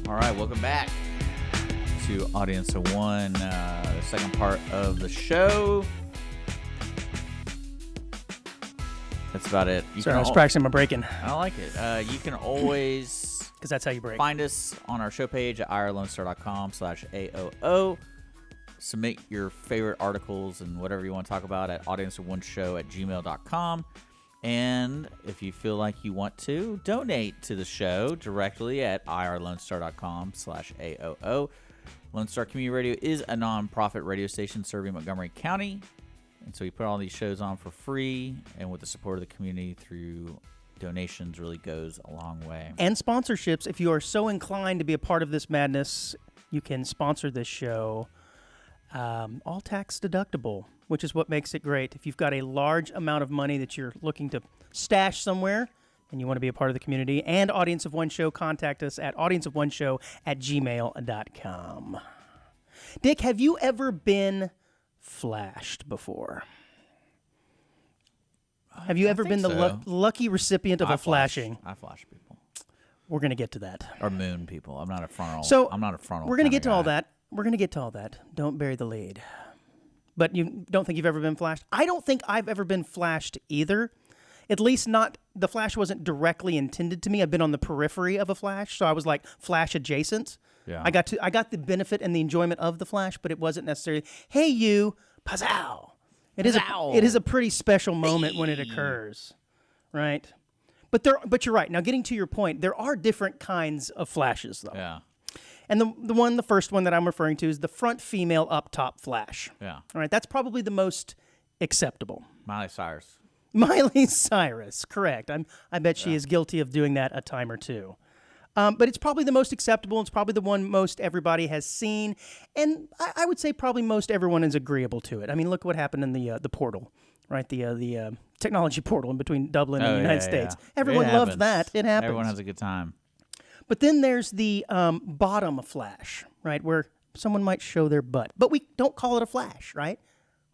All right, welcome back to Audience of One, the second part of the show. That's about it. Sorry, I was practicing my breaking. I like it. You can always Because that's how you break. find us on our show page at irlonestar.com/AOO. Submit your favorite articles and whatever you want to talk about at audienceofoneshow@gmail.com. And if you feel like you want to, donate to the show directly at irlonestar.com/AOO. Lone Star Community Radio is a non-profit radio station serving Montgomery County. And so we put all these shows on for free, and with the support of the community through donations really goes a long way. And sponsorships. If you are so inclined to be a part of this madness, you can sponsor this show. All tax deductible, which is what makes it great. If you've got a large amount of money that you're looking to stash somewhere and you want to be a part of the community and Audience of One Show, contact us at audienceofoneshow@gmail.com. Dick, have you ever been flashed before? Have you ever been the lucky recipient of a flashing? I flash people. We're gonna get to that. Or moon people. I'm not a frontal. So I'm not a frontal. We're gonna kinda get to all guy. that. We're gonna get to all that. Don't bury the lead. But you don't think you've ever been flashed? I don't think I've ever been flashed either. At least not, the flash wasn't directly intended to me. I've been on the periphery of a flash, so I was like flash adjacent. Yeah. I got the benefit and the enjoyment of the flash, but it wasn't necessarily, hey you, pazow. It is a pretty special moment when it occurs, right? But you're right. Now getting to your point, there are different kinds of flashes though. Yeah. And the first one that I'm referring to is the front female up top flash. Yeah. All right, that's probably the most acceptable. Miley Cyrus. Miley Cyrus, correct. I bet she is guilty of doing that a time or two. But it's probably the most acceptable. It's probably the one most everybody has seen, and I would say probably most everyone is agreeable to it. I mean, look what happened in the portal, right? The technology portal in between Dublin and the United States. Everyone loved that. It happens. Everyone has a good time. But then there's the bottom flash, right, where someone might show their butt, but we don't call it a flash, right?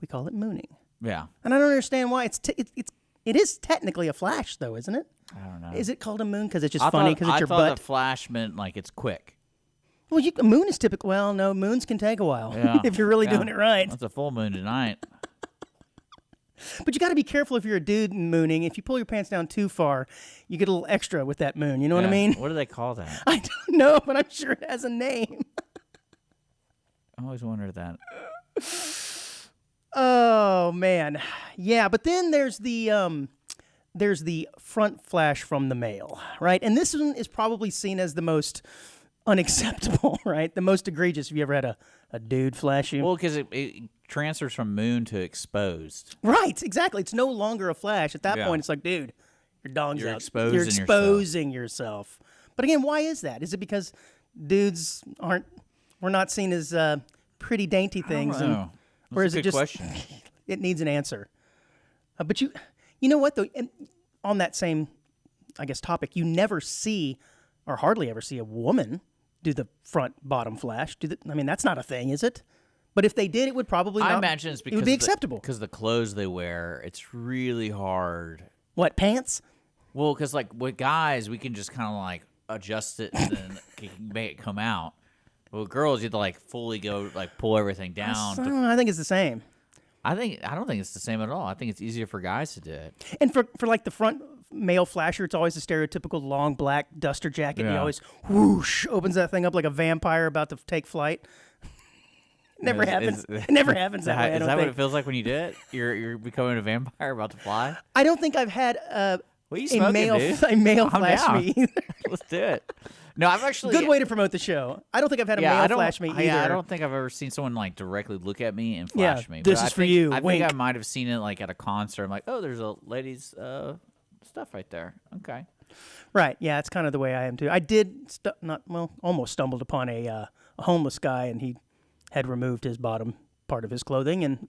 We call it mooning. Yeah. And I don't understand why it is technically a flash, though, isn't it? I don't know. Is it called a moon because it's just funny because it's your I thought butt? the flash meant like it's quick. Well, a moon is typical. Well, no, moons can take a while Yeah. if you're really Yeah. doing it right. It's a full moon tonight. But you got to be careful if you're a dude mooning. If you pull your pants down too far, you get a little extra with that moon. You know what I Yeah. mean? What do they call that? I don't know, but I'm sure it has a name. I always wondered that. Oh man, yeah. But then there's the front flash from the male, right? And this one is probably seen as the most unacceptable, right? The most egregious. Have you ever had a dude flash you? Well, because it transfers from moon to exposed. Right, exactly. It's no longer a flash. At that Yeah. point, it's like, dude, your dong's You're out. exposing You're yourself. exposing yourself. But again, why is that? Is it because dudes we're not seen as pretty dainty things? I don't know. Or That's is a it good just question. it needs an answer? But you know what though? And on that same, I guess, topic, you never see, or hardly ever see, a woman do the front bottom flash. I mean, that's not a thing, is it? But if they did, it would probably not. I imagine it's because it would be acceptable. Because the clothes they wear, it's really hard. What, pants? Well, because like with guys, we can just kind of like adjust it and then make it come out. But with girls, you have to like fully go like pull everything down. I think it's the same. I don't think it's the same at all. I think it's easier for guys to do it. And for like the front male flasher, it's always a stereotypical long black duster jacket. And he Yeah. always whoosh opens that thing up like a vampire about to take flight. Never happens. It never happens that way. I Is don't that what think. it feels like when you do it? You're becoming a vampire about to fly. I don't think I've had What are you a smoking, male dude? a male I'm flash down. me either. Let's do it. No, I've actually Good way to promote the show. I don't think I've had a I male don't, flash me either. Yeah, I don't think I've ever seen someone like directly look at me and Yeah, flash me. this But is I for think, you, I wink. think I might have seen it like at a concert. I'm like, oh, there's a lady's stuff right there. Okay. Right. Yeah, it's kind of the way I am too. I did almost stumbled upon a homeless guy, and he had removed his bottom part of his clothing, and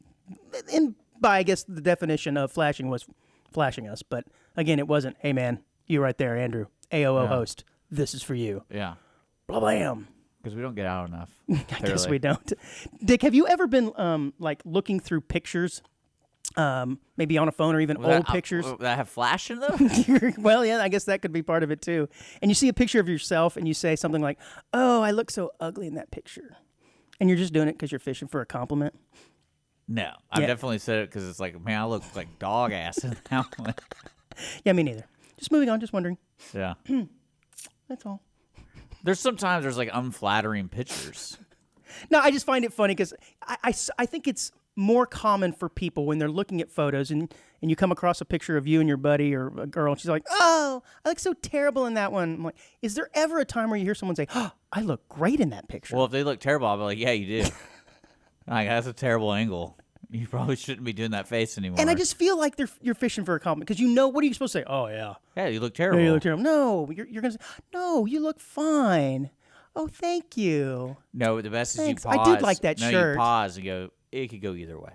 by I guess the definition of flashing was flashing us. But again, it wasn't. Hey man, you right there, Andrew, AOO host. This is for you. Yeah. Blah blam. Because we don't get out enough. I guess we don't. Dick, have you ever been like looking through pictures, maybe on a phone or even old pictures? That have flash in them? Well, yeah, I guess that could be part of it too. And you see a picture of yourself and you say something like, "Oh, I look so ugly in that picture," and you're just doing it because you're fishing for a compliment. No. I've Yeah. definitely said it because it's like, man, I look like dog ass in that one. Yeah, me neither. Just moving on. Just wondering. Yeah. That's all. There's sometimes there's like unflattering pictures. No, I just find it funny because I think it's more common for people when they're looking at photos and you come across a picture of you and your buddy or a girl and she's like, "Oh, I look so terrible in that one." I'm like, is there ever a time where you hear someone say, "Oh, I look great in that picture"? Well, if they look terrible, I'll be like, yeah, you do. Like, that's a terrible angle. You probably shouldn't be doing that face anymore. and I just feel like you're fishing for a compliment because what are you supposed to say? "Oh yeah, yeah, you look terrible. no, you look terrible." No, you're gonna say, "No, you look fine." "Oh, thank you." No, the best Thanks. is you I pause. did like that no, shirt. you pause and go, it could go either way.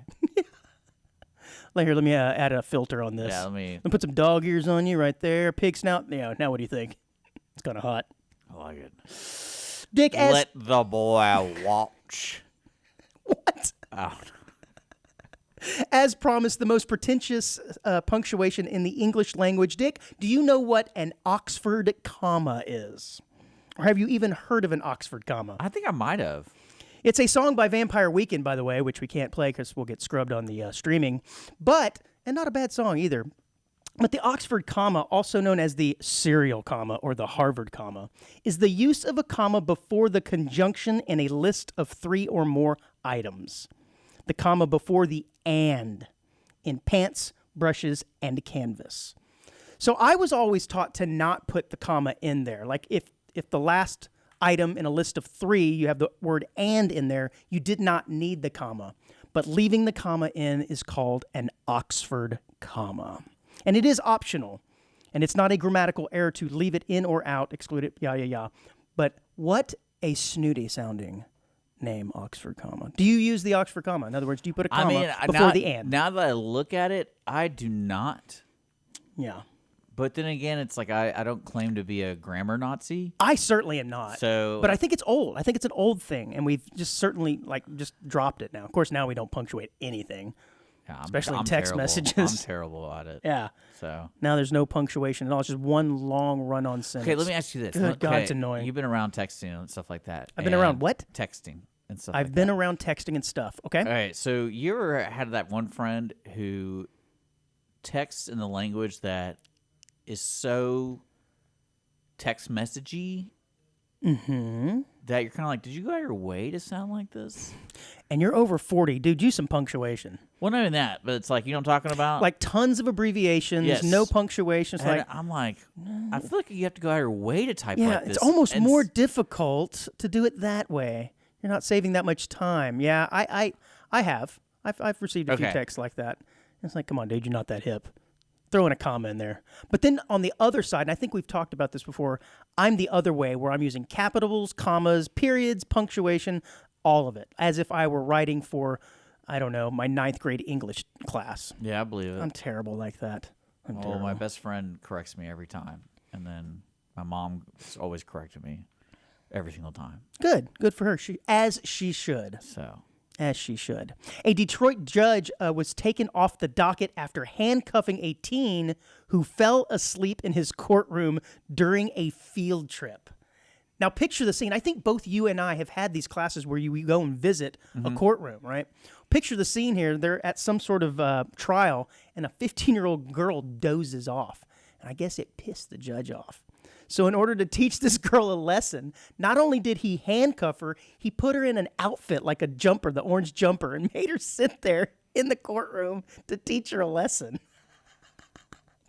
Let me add a filter on this. Yeah, let me put some dog ears on you right there. Pig snout. Yeah. Now what do you think? It's kind of hot. I like it. Dick, as Let the boy watch. what? Oh, As promised, the most pretentious punctuation in the English language. Dick, do you know what an Oxford comma is? Or have you even heard of an Oxford comma? I think I might have. It's a song by Vampire Weekend, by the way, which we can't play because we'll get scrubbed on the streaming. And not a bad song either. But the Oxford comma, also known as the serial comma or the Harvard comma, is the use of a comma before the conjunction in a list of 3 or more items. The comma before the and in pants, brushes, and canvas. So I was always taught to not put the comma in there. Like if the last item in a list of 3, you have the word and in there, you did not need the comma. But leaving the comma in is called an Oxford comma. And it is optional. And it's not a grammatical error to leave it in or out, exclude it, yeah. But what a snooty sounding name, Oxford comma. Do you use the Oxford comma? In other words, do you put a comma before the and? Now that I look at it, I do not. Yeah. But then again, it's like I don't claim to be a grammar Nazi. I certainly am not. But I think it's old. I think it's an old thing, and we've just certainly just dropped it now. Of course, now we don't punctuate anything, especially I'm text terrible. messages. I'm terrible at it. Yeah. So now there's no punctuation at all. It's just one long run-on sentence. okay, let me ask you this. Good God, it's annoying. You've been around texting and stuff like that. I've been around what? Texting and stuff. I've been around texting and stuff. Okay. All right. So you ever had that one friend who texts in the language that is so text messagey that you're kind of like, did you go out of your way to sound like this? And you're over 40, dude. Use some punctuation. Well, not even that, but it's like, you know what I'm talking about? Like tons of abbreviations, Yes. no punctuation. It's And like, I'm like, I feel like you have to go out of your way to type yeah, like this. it's almost And more difficult to do it that way. You're not saving that much time. Yeah, I have. I've received a few Okay. texts like that. It's like, come on, dude, you're not that hip. Throw in a comma in there. But then on the other side, and I think we've talked about this before, I'm the other way where I'm using capitals, commas, periods, punctuation, all of it, as if I were writing for, I don't know, my 9th grade English class. Yeah, I believe it. I'm terrible like that. I'm Well, terrible. my best friend corrects me every time. And then my mom is always correcting me every single time. Good for her. As she should. So, As she should. A Detroit judge was taken off the docket after handcuffing a teen who fell asleep in his courtroom during a field trip. Now, picture the scene. I think both you and I have had these classes where you go and visit a courtroom, right? Picture the scene here. They're at some sort of trial, and a 15-year-old girl dozes off. And I guess it pissed the judge off. So in order to teach this girl a lesson, not only did he handcuff her, he put her in an outfit like a jumper, the orange jumper, and made her sit there in the courtroom to teach her a lesson.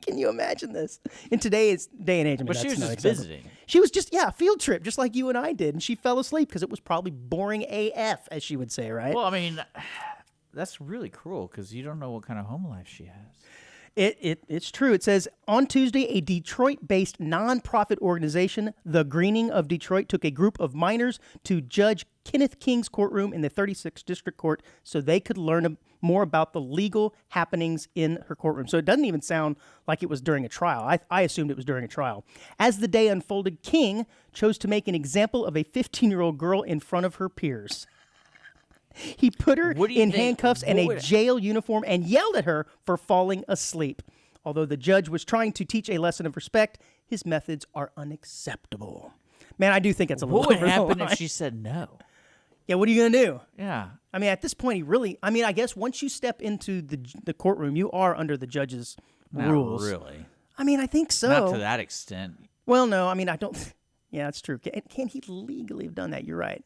Can you imagine this? In today's day and age, I mean, but she that's was not just acceptable. visiting. She was just, a field trip, just like you and I did. And she fell asleep because it was probably boring AF, as she would say, right? Well, I mean, that's really cruel because you don't know what kind of home life she has. It's true. It says, on Tuesday, a Detroit-based nonprofit organization, The Greening of Detroit, took a group of minors to Judge Kenneth King's courtroom in the 36th District Court so they could learn more about the legal happenings in her courtroom. So it doesn't even sound like it was during a trial. I assumed it was during a trial. As the day unfolded, King chose to make an example of a 15-year-old girl in front of her peers. He put her What do you in think- handcuffs and what a would- jail uniform and yelled at her for falling asleep. Although the judge was trying to teach a lesson of respect, his methods are unacceptable. Man, I do think it's a little What would over the happen line. if she said no? Yeah, what are you going to do? Yeah. I mean, at this point, I guess once you step into the courtroom, you are under the judge's Not rules. really. I mean, I think so. Not to that extent. Well, no, I mean, I don't. Yeah, that's true. Can he legally have done that? You're right.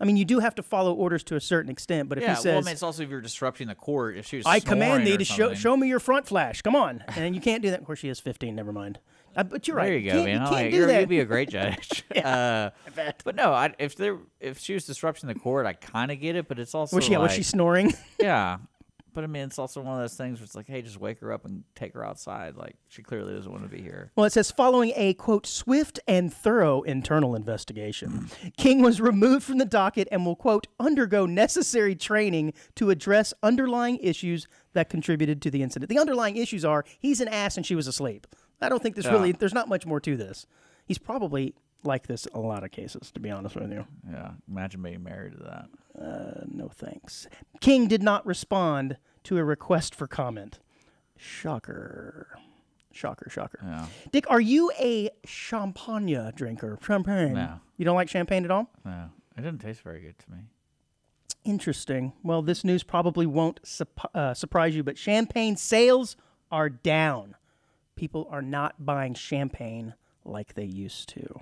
I mean, you do have to follow orders to a certain extent, but if Yeah, he well, I says, mean, it's also if you're disrupting the court. If she was I command snoring thee or to something. show me your front flash. Come on. And you can't do that. Of course, she is 15. Never mind. But you're right. There you go, man. You I'm can't like, do that. you'd be a great judge. bet. But no, if she was disrupting the court, I kind of get it. But it's also Was like, she snoring? yeah. But I mean, it's also one of those things where it's like, hey, just wake her up and take her outside. Like she clearly doesn't want to be here. Well, it says, following a, quote, swift and thorough internal investigation, King was removed from the docket and will, quote, undergo necessary training to address underlying issues that contributed to the incident. The underlying issues are he's an ass and she was asleep. I don't think there's not much more to this. He's probably like this in a lot of cases, to be honest with you. Yeah. Imagine being married to that. No thanks. King did not respond to a request for comment. Shocker. Shocker. Yeah. Dick, are you a champagne drinker? Champagne? No. You don't like champagne at all? No, it didn't taste very good to me. Interesting. Well, this news probably won't surprise you, but champagne sales are down. People are not buying champagne like they used to.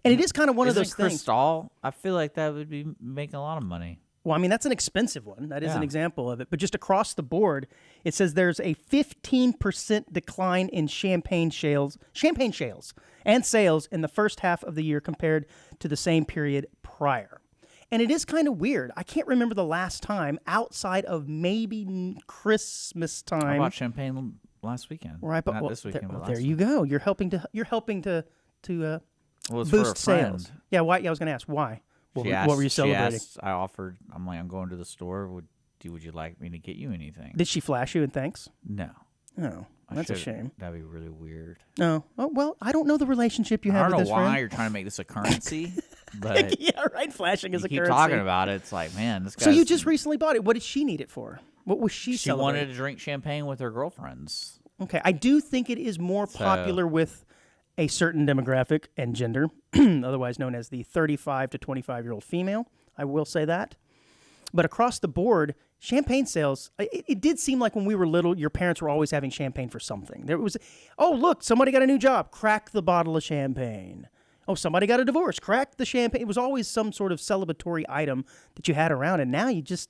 And it is kind of one of those things. Cristal, I feel like that would be making a lot of money. Well, I mean, that's an expensive one. That is an Yeah. example of it. But just across the board, it says there's a 15% decline in champagne shales and sales in the first half of the year compared to the same period prior. And it is kind of weird. I can't remember the last time outside of maybe Christmas I time. bought champagne last weekend. Right, but Not well, this weekend, but there last you go. You're helping to Well, it's boost for a friend. sales. Yeah, why? Yeah, I was going to ask why. What, She what were you asked- celebrating? She asked, I offered. I'm like, I'm going to the store. Would you like me to get you anything? Did she flash you and thanks? No. Oh, I that's a should- shame. That'd be really weird. No. Oh, well, I don't know the relationship you I have don't with know this why friend. you're trying to make this a currency, but Yeah, right. Flashing you is a keep currency. talking about it. It's like, man, this guy. So you just recently bought it. What did she need it for? What was she She celebrating? wanted to drink champagne with her girlfriends. Okay, I do think it is more popular with a certain demographic and gender, otherwise known as the 35 to 25-year-old female. I will say that. But across the board, champagne sales, it did seem like when we were little, your parents were always having champagne for something. There was, oh, look, somebody got a new job. Crack the bottle of champagne. Oh, somebody got a divorce. Crack the champagne. It was always some sort of celebratory item that you had around, and now you just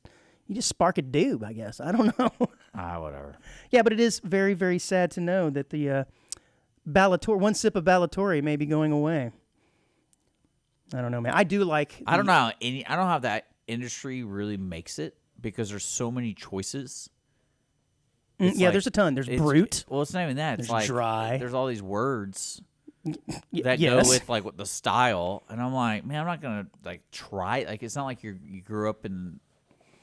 spark a doob, I guess. I don't know. Whatever. Yeah, but it is very, very sad to know that the Ballatori, one sip of Ballatori may be going away. I don't know, man. I do like. I don't know. I don't know how that industry really makes it because there's so many choices. It's Yeah, like- there's a ton. There's it's- brute. Well, it's not even that. It's There's like dry. There's all these words that yes. go with like with the style, and I'm like, man, I'm not gonna like try. Like, it's not like you grew up in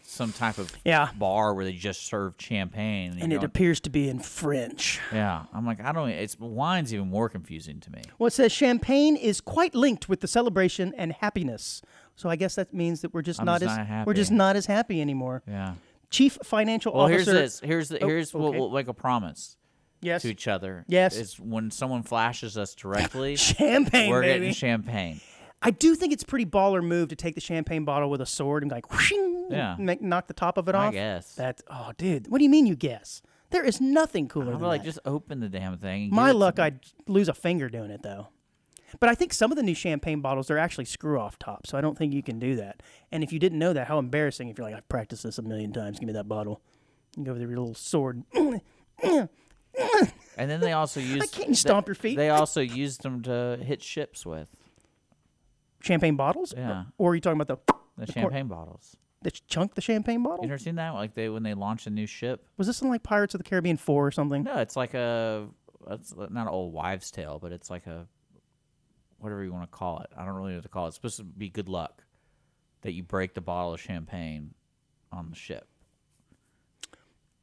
some type of Yeah. bar where they just serve champagne, And you're it going- appears to be in French. yeah. I'm like, I don't. It's wine's even more confusing to me. Well, it says champagne is quite linked with the celebration and happiness. So I guess that means that we're just I'm not just as not happy. we're just not as happy anymore. Yeah. Chief Financial Well, Officer. here's what okay. we'll make a promise Yes. to each other. Yes. Is when someone flashes us directly, Champagne, we're baby. getting champagne. I do think it's pretty baller move to take the champagne bottle with a sword and like whooshing, Yeah. knock the top of it I off. guess. That's oh, dude. What do you mean you guess? There is nothing cooler I'm than like, that. just open the damn thing. and My give it to luck, me. I'd lose a finger doing it though. But I think some of the new champagne bottles, they're actually screw-off tops, so I don't think you can do that. And if you didn't know that, how embarrassing if you're like, I've practiced this a million times, give me that bottle. You go with your little sword. And then they also used. can't you stomp your feet? They also used them to hit ships with Champagne bottles? Yeah. Or are you talking about the The champagne bottles. the chunk the champagne bottle? You never seen that? Like when they launch a new ship. Was this in like Pirates of the Caribbean 4 or something? No, it's like it's not an old wives' tale, but it's like a whatever you want to call it. I don't really know what to call it. It's supposed to be good luck that you break the bottle of champagne on the ship.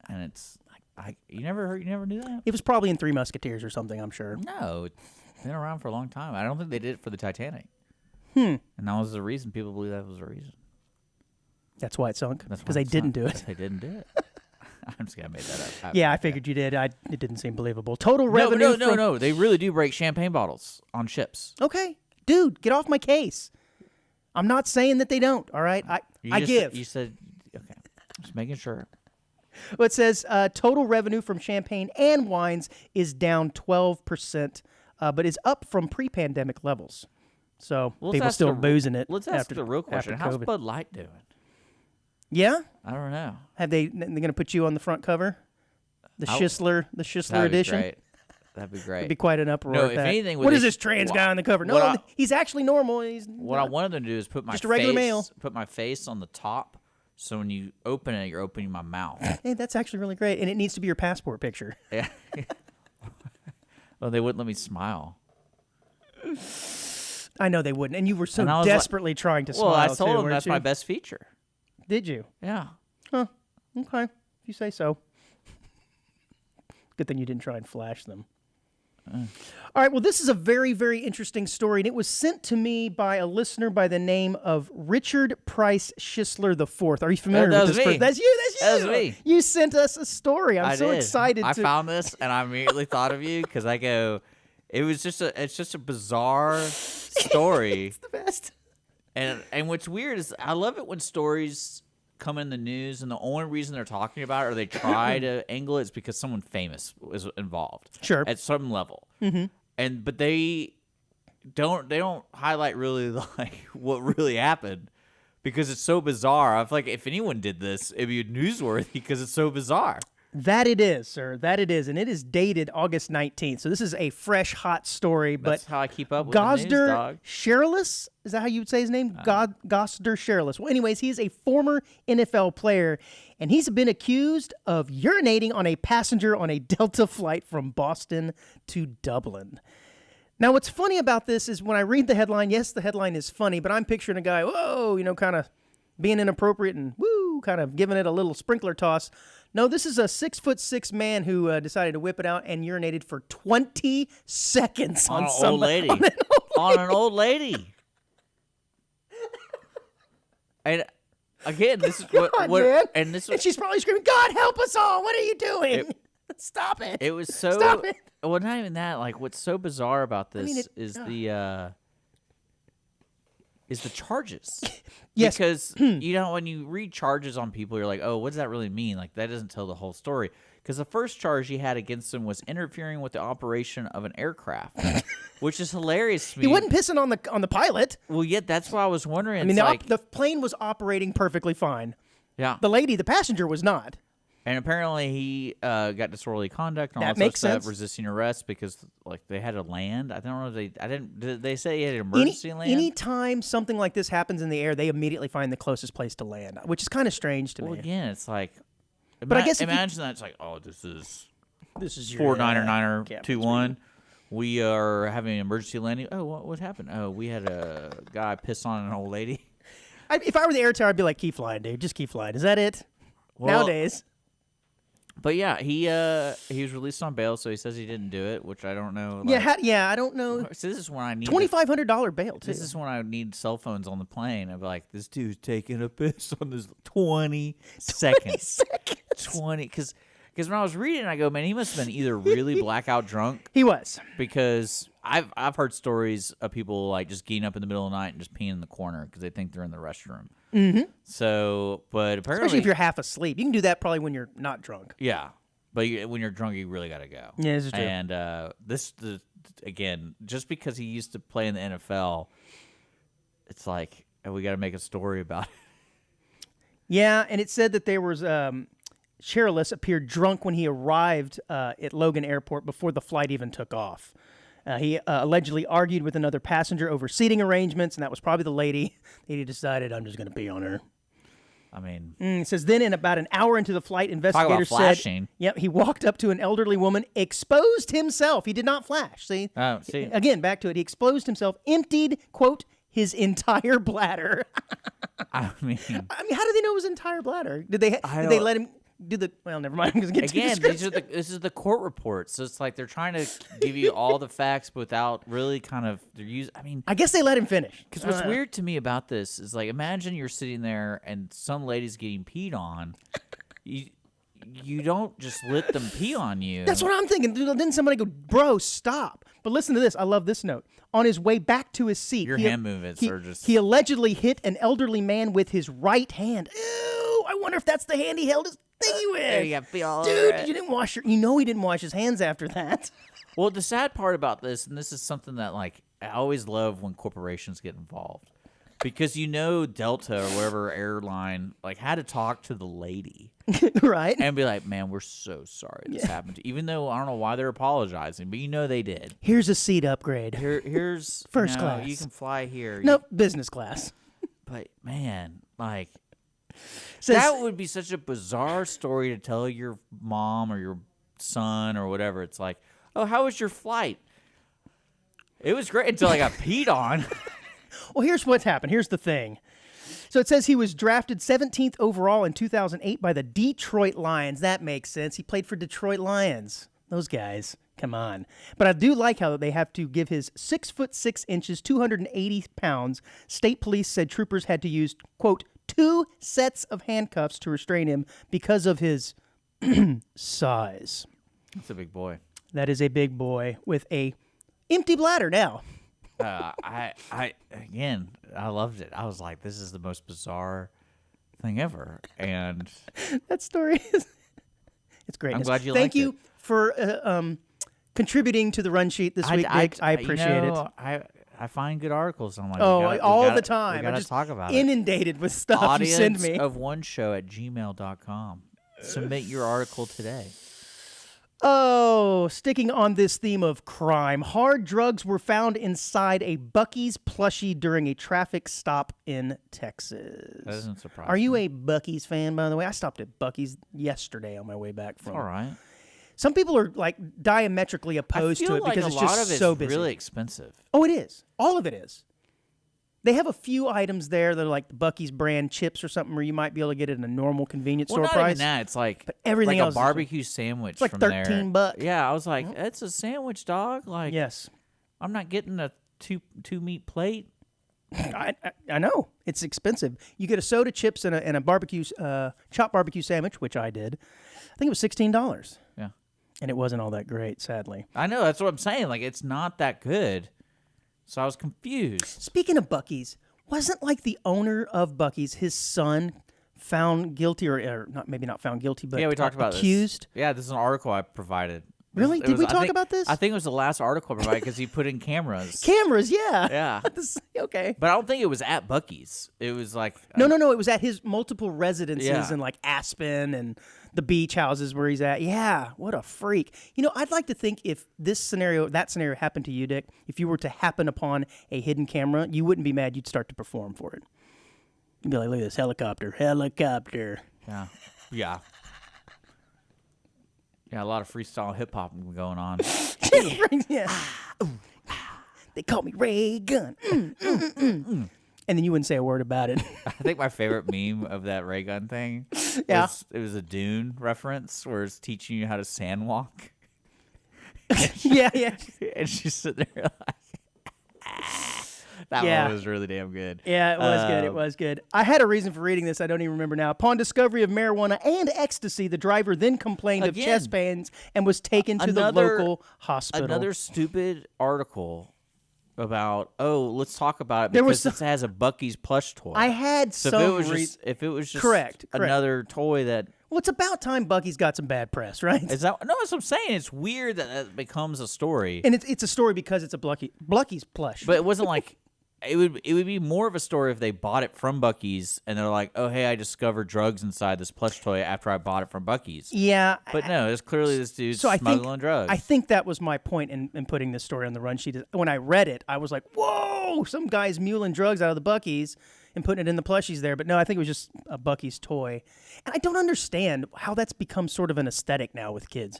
And it's like you never knew that? It was probably in Three Musketeers or something, I'm sure. No, it's been around for a long time. I don't think they did it for the Titanic. And that was the reason people believe that was the reason. That's why it sunk. That's Because why they it's didn't not- do it. They didn't do it. I'm just gonna make that up. Yeah, I figured you did. It didn't seem believable. Total No, revenue. no. They really do break champagne bottles on ships. Okay, dude, get off my case. I'm not saying that they don't. All right, I give. You said okay. Just making sure. Well, it says total revenue from champagne and wines is down 12%, but is up from pre-pandemic levels. So Well, let's people ask still the- boozing it. Let's ask after, the real question. after How's COVID. Bud Light doing? Yeah, I don't know. have they're going to put you on the front cover? The Schistler That'd be edition. great. That'd be great. It'd be quite an uproar. No, at if that. anything, what is this trans guy on the cover? No, what I- he's actually normal. He's What I wanted them to do is put my Just a regular face, male. put my face on the top, so when you open it, you're opening my mouth. Hey, that's actually really great, and it needs to be your passport picture. Yeah. Well, they wouldn't let me smile. I know they wouldn't, and you were so And I was like- desperately trying to smile. Well, I too, told them weren't that's you? my best feature. Did you? Yeah. Huh. Okay. If you say so. Good thing you didn't try and flash them. All right, well, this is a very, very interesting story, and it was sent to me by a listener by the name of Richard Price Schisler IV. Are you familiar That with was this me. person? That's you. That was me. You sent us a story. I'm I so did. excited. I to... found this and I immediately thought of you because I go, it's just a bizarre story. It's the best. And what's weird is I love it when stories come in the news and the only reason they're talking about it or they try to angle it is because someone famous is involved. Sure. At some level. Mm-hmm. But they don't highlight really like what really happened because it's so bizarre. I feel like if anyone did this, it'd be newsworthy because it's so bizarre. That it is, sir. That it is. And it is dated August 19th. So this is a fresh, hot story. That's but how I keep up with the news, Gosder dog. Sherrillis, is that how you would say his name? Gosder Sherrillis. Well, anyways, he is a former NFL player, and he's been accused of urinating on a passenger on a Delta flight from Boston to Dublin. Now, what's funny about this is when I read the headline, yes, the headline is funny, but I'm picturing a guy, whoa, kind of being inappropriate and woo, kind of giving it a little sprinkler toss. No, this is a 6'6" man who decided to whip it out and urinated for 20 seconds on an somebody. old lady. On an old lady. And again, this is God, man. and this And was she's probably screaming, God help us all. What are you doing? Stop it. it was so Stop it. well not even that, like what's so bizarre about this mean, is the charges. Yes. Because when you read charges on people, you're like, oh, what does that really mean? Like that doesn't tell the whole story. Because the first charge he had against him was interfering with the operation of an aircraft, which is hilarious to me. He wasn't pissing on the pilot. Well, yet that's why I was wondering. I mean, It's the plane was operating perfectly fine. yeah. The passenger was not. And apparently he got disorderly conduct and all That that makes stuff, sense. resisting arrest because like they had to land. I don't know if did they say he had an emergency land? Anytime something like this happens in the air, they immediately find the closest place to land, which is kind of strange to Well, me. again, it's like But I guess if you- imagine that it's like, oh, this is This is your 49er9er21. We are having an emergency landing. Oh, what happened? Oh, we had a guy piss on an old lady. If I were the air tower, I'd be like, keep flying, dude. Just keep flying. Is that it? Well, Nowadays. But yeah, he was released on bail, so he says he didn't do it, which I don't know. Yeah, I don't know. So this is when I need $2,500 bail, too. This is when I need cell phones on the plane. I'd be like, this dude's taking a piss on this 20 seconds. 20, because when I was reading, I go, man, he must have been either really blackout drunk, He was. because I've heard stories of people like just getting up in the middle of the night and just peeing in the corner because they think they're in the restroom. Mm-hmm. So, but apparently, Especially if you're half asleep. You can do that probably when you're not drunk. yeah, but when you're drunk, you really got to go. Yeah, this is true. And again, just because he used to play in the NFL, it's like we got to make a story about it. Yeah, and it said that there was Sherrillis appeared drunk when he arrived at Logan Airport before the flight even took off. He allegedly argued with another passenger over seating arrangements, and that was probably the lady. He decided, I'm just going to pee on her. I mean, It says, then in about an hour into the flight, investigators said, flashing. yep, he walked up to an elderly woman, exposed himself. He did not flash. See? Oh, see. Again, back to it. He exposed himself, emptied, quote, his entire bladder. I mean, I mean, how did they know it was entire bladder? Did they don't- let him do the? Well, never mind. I'm going to get to the again, description. this is the court report, so it's like they're trying to give you all the facts without really kind of I mean, I guess they let him finish. because what's weird to me about this is like, imagine you're sitting there and some lady's getting peed on. You don't just let them pee on you. That's what I'm thinking. Didn't somebody go, bro, stop? But listen to this. I love this note. On his way back to his seat, Your hand movements are just- He allegedly hit an elderly man with his right hand. Ew! I wonder if that's the hand he held his thingy with. There you got pee all over Dude, it. you didn't wash your. You know he didn't wash his hands after that. Well, the sad part about this, and this is something that like I always love when corporations get involved, because Delta or whatever airline like had to talk to the lady Right? and be like, "Man, we're so sorry this happened." Even though I don't know why they're apologizing, but they did. Here's a seat upgrade. Here's First no, class. You can fly here. Nope, business class. But man, like Says, that would be such a bizarre story to tell your mom or your son or whatever. It's like, oh, how was your flight? It was great until I got peed on. well, here's what's happened. Here's the thing. So it says he was drafted 17th overall in 2008 by the Detroit Lions. That makes sense. He played for Detroit Lions. Those guys. Come on. But I do like how they have to give his 6'6", 280 pounds. State police said troopers had to use, quote, 2 sets of handcuffs to restrain him because of his size. That's a big boy. That is a big boy with a empty bladder now. I loved it. I was like, this is the most bizarre thing ever. And That story is it's great. I'm glad you Thank liked you for contributing to the run sheet this week, Dick. I appreciate it. I find good articles. I'm like, All the time. We I'm gotta just talk about it. inundated with stuff you send me. audienceofoneshow@gmail.com. Submit your article today. Oh, sticking on this theme of crime, hard drugs were found inside a Buc-ee's plushie during a traffic stop in Texas. That doesn't surprise Are you me. a Buc-ee's fan, by the way? I stopped at Buc-ee's yesterday on my way back from. All right. Some people are like diametrically I opposed feel to it like because a it's lot just of it's so busy. really expensive. Oh, it is. All of it is. They have a few items there that are like the Buc-ee's brand chips or something where you might be able to get it at a normal convenience Well, store not price. even that. It's like, But everything like else is a barbecue sandwich like from $13 there. $13. Yeah, I was like, that's a sandwich, dog. Like, Yes. I'm not getting a two meat plate. I know. It's expensive. You get a soda, chips, and a barbecue, chopped barbecue sandwich, which I did. I think it was $16. Yeah. And it wasn't all that great, sadly. I know. That's what I'm saying. Like, it's not that good. So I was confused. Speaking of Buc-ee's, wasn't like the owner of Buc-ee's, his son, found guilty or not? Maybe not found guilty, but Yeah, we talked about accused. this. Yeah, this is an article I provided. Really? Did we talk about this? I think it was the last article I provided because he put in cameras. Cameras, yeah. Yeah. Okay. But I don't think it was at Buc-ee's. It was like No. It was at his multiple residences Yeah. in like Aspen and the beach houses where he's at. Yeah, what a freak. You know, I'd like to think if that scenario happened to you, Dick, if you were to happen upon a hidden camera, you wouldn't be mad. You'd start to perform for it. You'd be like, look at this helicopter. Yeah. Yeah. Yeah, a lot of freestyle hip hop going on. Yeah. They call me Ray Gun. And then you wouldn't say a word about it. I think my favorite meme of that ray gun thing Yeah. it was a Dune reference where it's teaching you how to sand walk. Yeah. And she's sitting there like that Yeah. one was really damn good. Yeah, it was good. It was good. I had a reason for reading this. I don't even remember now. Upon discovery of marijuana and ecstasy, the driver then complained of Again, chest pains and was taken to the local hospital. Another stupid article about let's talk about it There because was it has a Buc-ee's plush toy. I had so some if it was just Correct. another toy that Well, it's about time Buc-ee's got some bad press, right? is that no, that's what I'm saying. It's weird that that becomes a story. And it's a story because it's a Buc-ee's plush. But it wasn't like it would be more of a story if they bought it from Buc-ee's and they're like, oh hey, I discovered drugs inside this plush toy after I bought it from Buc-ee's. yeah. But no, it's clearly this dude's So I smuggling think drugs. I think that was my point in putting this story on the run sheet. When I read it, I was like, "Whoa! Some guy's muling drugs out of the Buc-ee's and putting it in the plushies there." But no, I think it was just a Buc-ee's toy, and I don't understand how that's become sort of an aesthetic now with kids.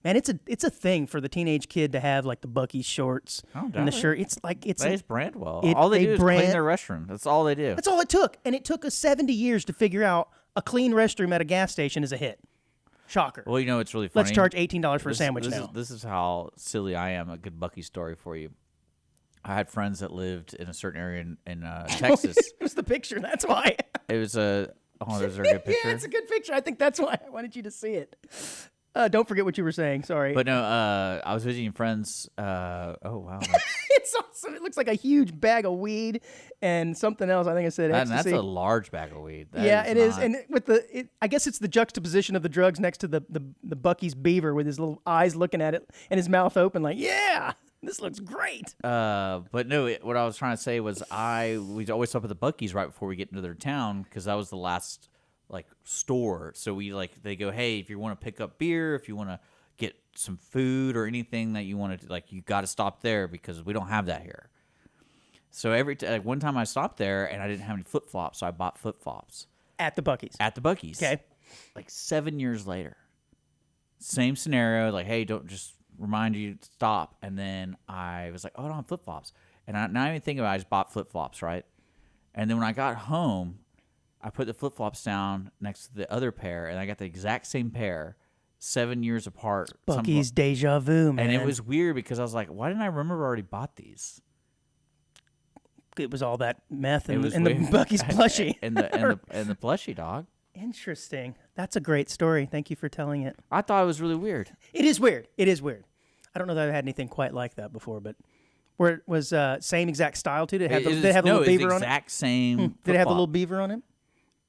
Man, it's a thing for the teenage kid to have like the Buc-ee's shorts and the doubt it. shirt. It's like it's they just brand well. it- All they they do is brand- clean their restroom. That's all they do. that's all it took, and it took us 70 years to figure out a clean restroom at a gas station is a hit. Shocker. Well, you know it's really funny. Let's charge $18 for a sandwich now. This is how silly I am. A good Buc-ee's story for you. I had friends that lived in a certain area in Texas. It was the picture. That's why. It was a there's a good picture. Yeah, it's a good picture. I think that's why I wanted you to see it. Don't forget what you were saying. Sorry. But no, I was visiting friends. Oh wow, it's awesome. It looks like a huge bag of weed and something else. I think I said and that's ecstasy. a large bag of weed. That Yeah, it is. not- And with I guess it's the juxtaposition of the drugs next to the Buc-ee's beaver with his little eyes looking at it and his mouth open like, yeah, this looks great. But no, what I was trying to say was we always stop at the Buc-ee's right before we get into their town because that was the last like store. So they go, hey, if you want to pick up beer, if you want to get some food or anything that you want to you got to stop there because we don't have that here. So one time I stopped there and I didn't have any flip flops, so I bought flip flops At the Buc-ee's. at the Buc-ee's. Okay. Like 7 years later, same scenario. Like, hey, don't just remind you to stop. And then I was like, oh, I don't have flip flops. And now even thinking about it, I just bought flip flops, right? And then when I got home, I put the flip flops down next to the other pair, and I got the exact same pair. 7 years apart. Bucky's deja vu, man. And it was weird because I was like, why didn't I remember I already bought these? It was all that meth It and, was and the weird. Bucky's plushie. and the plushie dog. Interesting. That's a great story. Thank you for telling it. I thought it was really weird. It is weird. It is weird. I don't know that I've had anything quite like that before, but where it was same exact style too. Did it have, did it have a little beaver on it? exact same. Did it have a little beaver on it?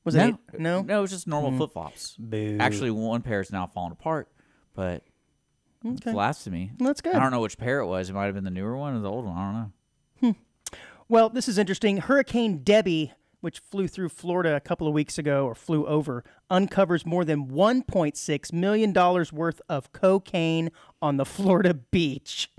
Was No, it? No. no, it was just normal flip flops. Boo. Actually, one pair is now falling apart, but it's blasphemy. That's good. I don't know which pair it was. It might have been the newer one or the old one. I don't know. Well, this is interesting. Hurricane Debbie, which flew through Florida a couple of weeks ago, or flew over, uncovers more than $1.6 million worth of cocaine on the Florida beach.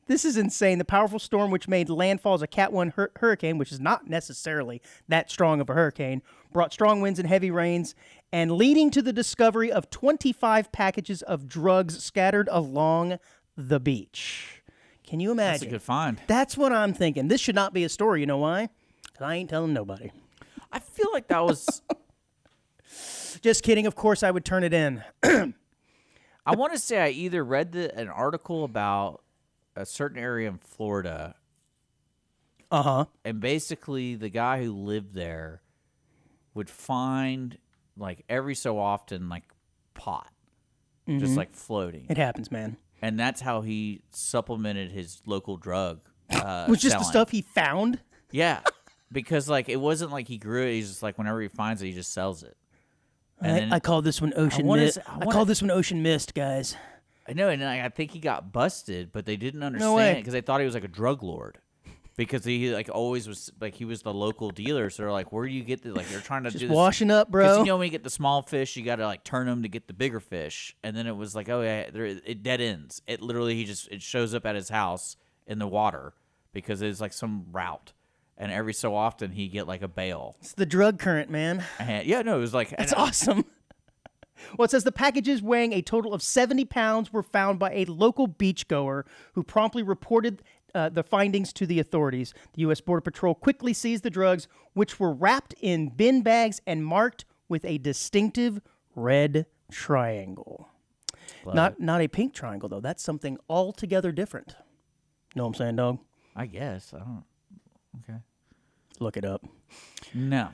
This is insane. The powerful storm, which made landfall as a Cat 1 hurricane, which is not necessarily that strong of a hurricane, brought strong winds and heavy rains, and leading to the discovery of 25 packages of drugs scattered along the beach. Can you imagine? That's a good find. That's what I'm thinking. This should not be a story. You know why? Because I ain't telling nobody. I feel like that was. Just kidding. Of course, I would turn it in. I want to say I either read an article about a certain area in Florida, and basically the guy who lived there would find like every so often like pot, just like floating, It happens, man. and that's how he supplemented his local drug. Was just the selling. stuff he found. Yeah, because like it wasn't like he grew it. He's just like whenever he finds it, he just sells it. And then- I call this one Ocean wanna Mist. say- I I wanna- call this one Ocean Mist, guys. I know, and I think he got busted, but they didn't way. understand it because they thought he was like a drug lord. Because he like always was like he was the local dealer, so they're like, where do you get the like they're trying to Just do this washing up, Because bro. you know when you get the small fish, you got to like turn them to get the bigger fish, and then it was like, oh yeah, it dead ends. It literally it shows up at his house in the water because it's like some route, and every so often he get like a bail. It's the drug current, man. And yeah, no, it was like That's awesome. Well, it says the packages weighing a total of 70 pounds were found by a local beachgoer who promptly reported the findings to the authorities. The U.S. Border Patrol quickly seized the drugs, which were wrapped in bin bags and marked with a distinctive red triangle. Not a pink triangle, though. That's something altogether different. Know what I'm saying, dog? I guess I don't. Okay. Look it up. No.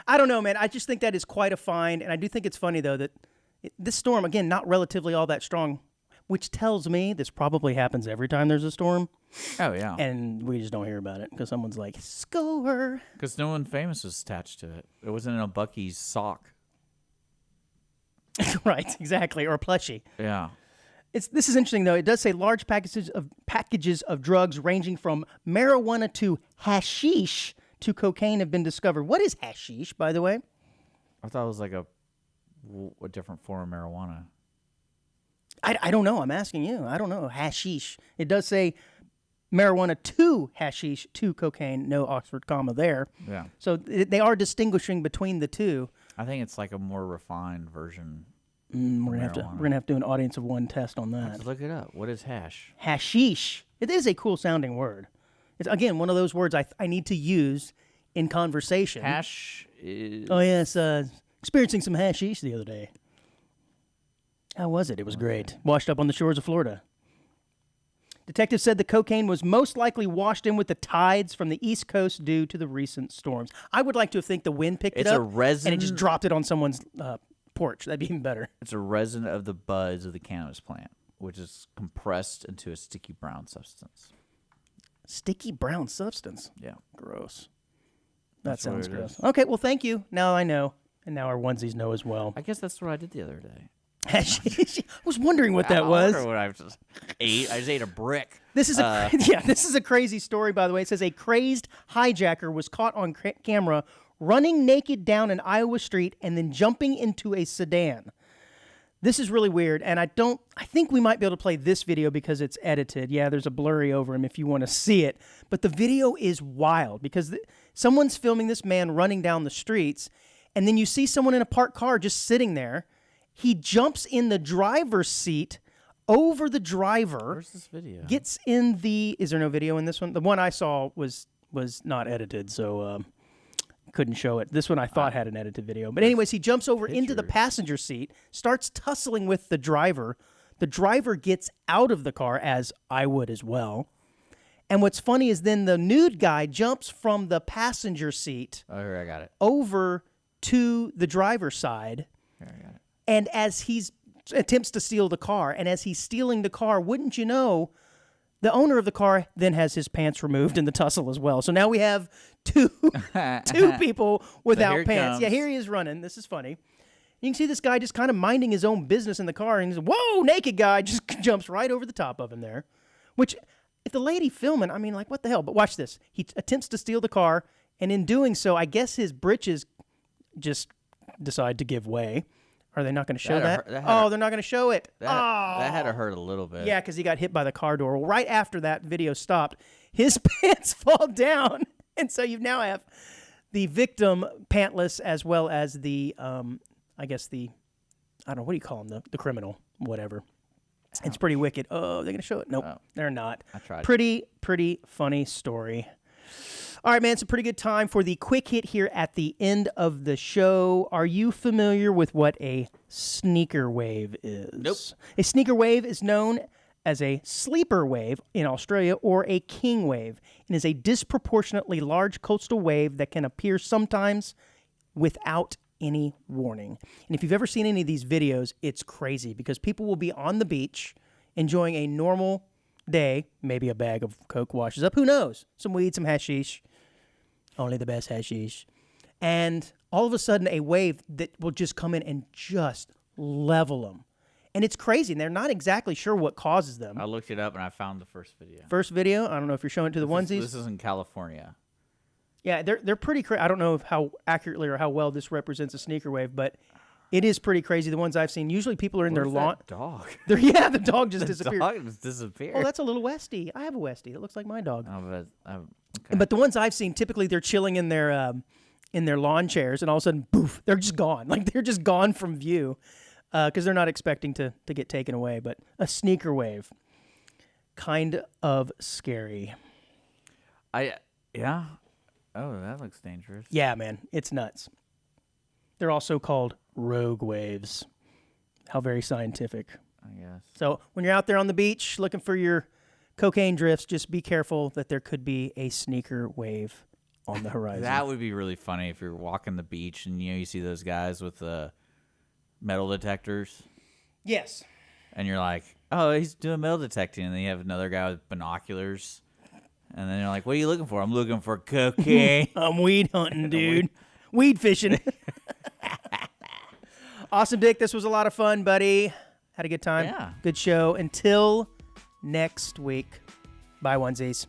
I don't know, man. I just think that is quite a find, and I do think it's funny though that this storm, again, not relatively all that strong, which tells me this probably happens every time there's a storm, Oh yeah. and we just don't hear about it because someone's like, "Score!" Because no one famous was attached to it. It wasn't in a Bucky's sock. Right? Exactly, or a plushie. Yeah. This is interesting though. It does say large packages of drugs ranging from marijuana to hashish to cocaine have been discovered. What is hashish, by the way? I thought it was like a different form of marijuana. I don't know. I'm asking you. I don't know. Hashish. It does say marijuana to hashish to cocaine. No Oxford comma there. Yeah. So they are distinguishing between the two. I think it's like a more refined version. We're gonna have to do an audience of one test on that. Let's look it up. What is hash? Hashish. It is a cool sounding word. It's again one of those words I need to use in conversation. Hash is Oh yes, experiencing some hashish the other day. How was it? It was great. Washed up on the shores of Florida. Detectives said the cocaine was most likely washed in with the tides from the East Coast due to the recent storms. I would like to think the wind picked It's it a up resin- and it just dropped it on someone's porch. That'd be even better. it's a resin of the buds of the cannabis plant, which is compressed into a sticky brown substance. Sticky brown substance. Yeah. Gross. That That's what sounds it gross. is. Okay, well, thank you. Now I know. And now our onesies know as well. I guess that's what I did the other day. Hashish. I was wondering what that I was. wonder what I just ate. I just ate a brick. This is this is a crazy story, by the way. It says a crazed hijacker was caught on camera running naked down an Iowa street and then jumping into a sedan. This is really weird, and I think we might be able to play this video because it's edited. Yeah, there's a blurry over him if you want to see it. But the video is wild because someone's filming this man running down the streets, and then you see someone in a parked car just sitting there. He jumps in the driver's seat over the driver. Where's this video? Gets in the. Is there no video in this one? The one I saw was not edited, so couldn't show it. This one I thought had an edited video. But anyways, he jumps over into the passenger seat, starts tussling with the driver. The driver gets out of the car, as I would as well. And what's funny is then the nude guy jumps from the passenger seat Oh, here, I got it. over to the driver's side. Here, I got it. And as he's attempts to steal the car, and as he's stealing the car, wouldn't you know, the owner of the car then has his pants removed in the tussle as well. So now we have two people without here it pants. comes. Yeah, here he is running. This is funny. You can see this guy just kind of minding his own business in the car, and he's, whoa, naked guy, just jumps right over the top of him there. Which, if the lady filming, I mean, like, what the hell? But watch this. He attempts to steal the car, and in doing so, I guess his britches just decide to give way. Are they not going to show that? They're They're not going to show it. That had to hurt a little bit. Yeah, because he got hit by the car door. Well, right after that video stopped, his pants fall down. And so you now have the victim pantless as well as the, I don't know, what do you call him? The criminal, whatever. It's pretty wicked. Oh, they're going to show it? Nope, they're not. I tried. Pretty funny story. All right, man, it's a pretty good time for the quick hit here at the end of the show. Are you familiar with what a sneaker wave is? Nope. A sneaker wave is known as a sleeper wave in Australia or a king wave and is a disproportionately large coastal wave that can appear sometimes without any warning. And if you've ever seen any of these videos, it's crazy because people will be on the beach enjoying a normal day, maybe a bag of Coke washes up, who knows? Some weed, some hashish. Only the best hashish. And all of a sudden, a wave that will just come in and just level them. And it's crazy, and they're not exactly sure what causes them. I looked it up and I found the first video. First video, I don't know if you're showing it to the onesies. This is in California. Yeah, they're pretty crazy. I don't know how accurately or how well this represents a sneaker wave, but it is pretty crazy. The ones I've seen, usually people are in their lawn. Dog. Yeah, the dog just disappeared. Dog just disappeared. Oh, that's a little Westie. I have a Westie. It looks like my dog. Oh, but, okay. But the ones I've seen, typically they're chilling in their lawn chairs, and all of a sudden, poof, they're just gone. Like they're just gone from view because they're not expecting to get taken away. But a sneaker wave, kind of scary. Yeah. Oh, that looks dangerous. Yeah, man, it's nuts. They're also called rogue waves. How very scientific. I guess. So when you're out there on the beach looking for your cocaine drifts, just be careful that there could be a sneaker wave on the horizon. That would be really funny if you're walking the beach and you see those guys with the metal detectors, Yes. and you're like, "Oh, he's doing metal detecting," and then you have another guy with binoculars, and then you're like, "What are you looking for?" "I'm looking for cocaine." I'm weed hunting, dude. Weed fishing. Awesome, Dick. This was a lot of fun, buddy. Had a good time. Yeah. Good show. Until next week. Bye, onesies.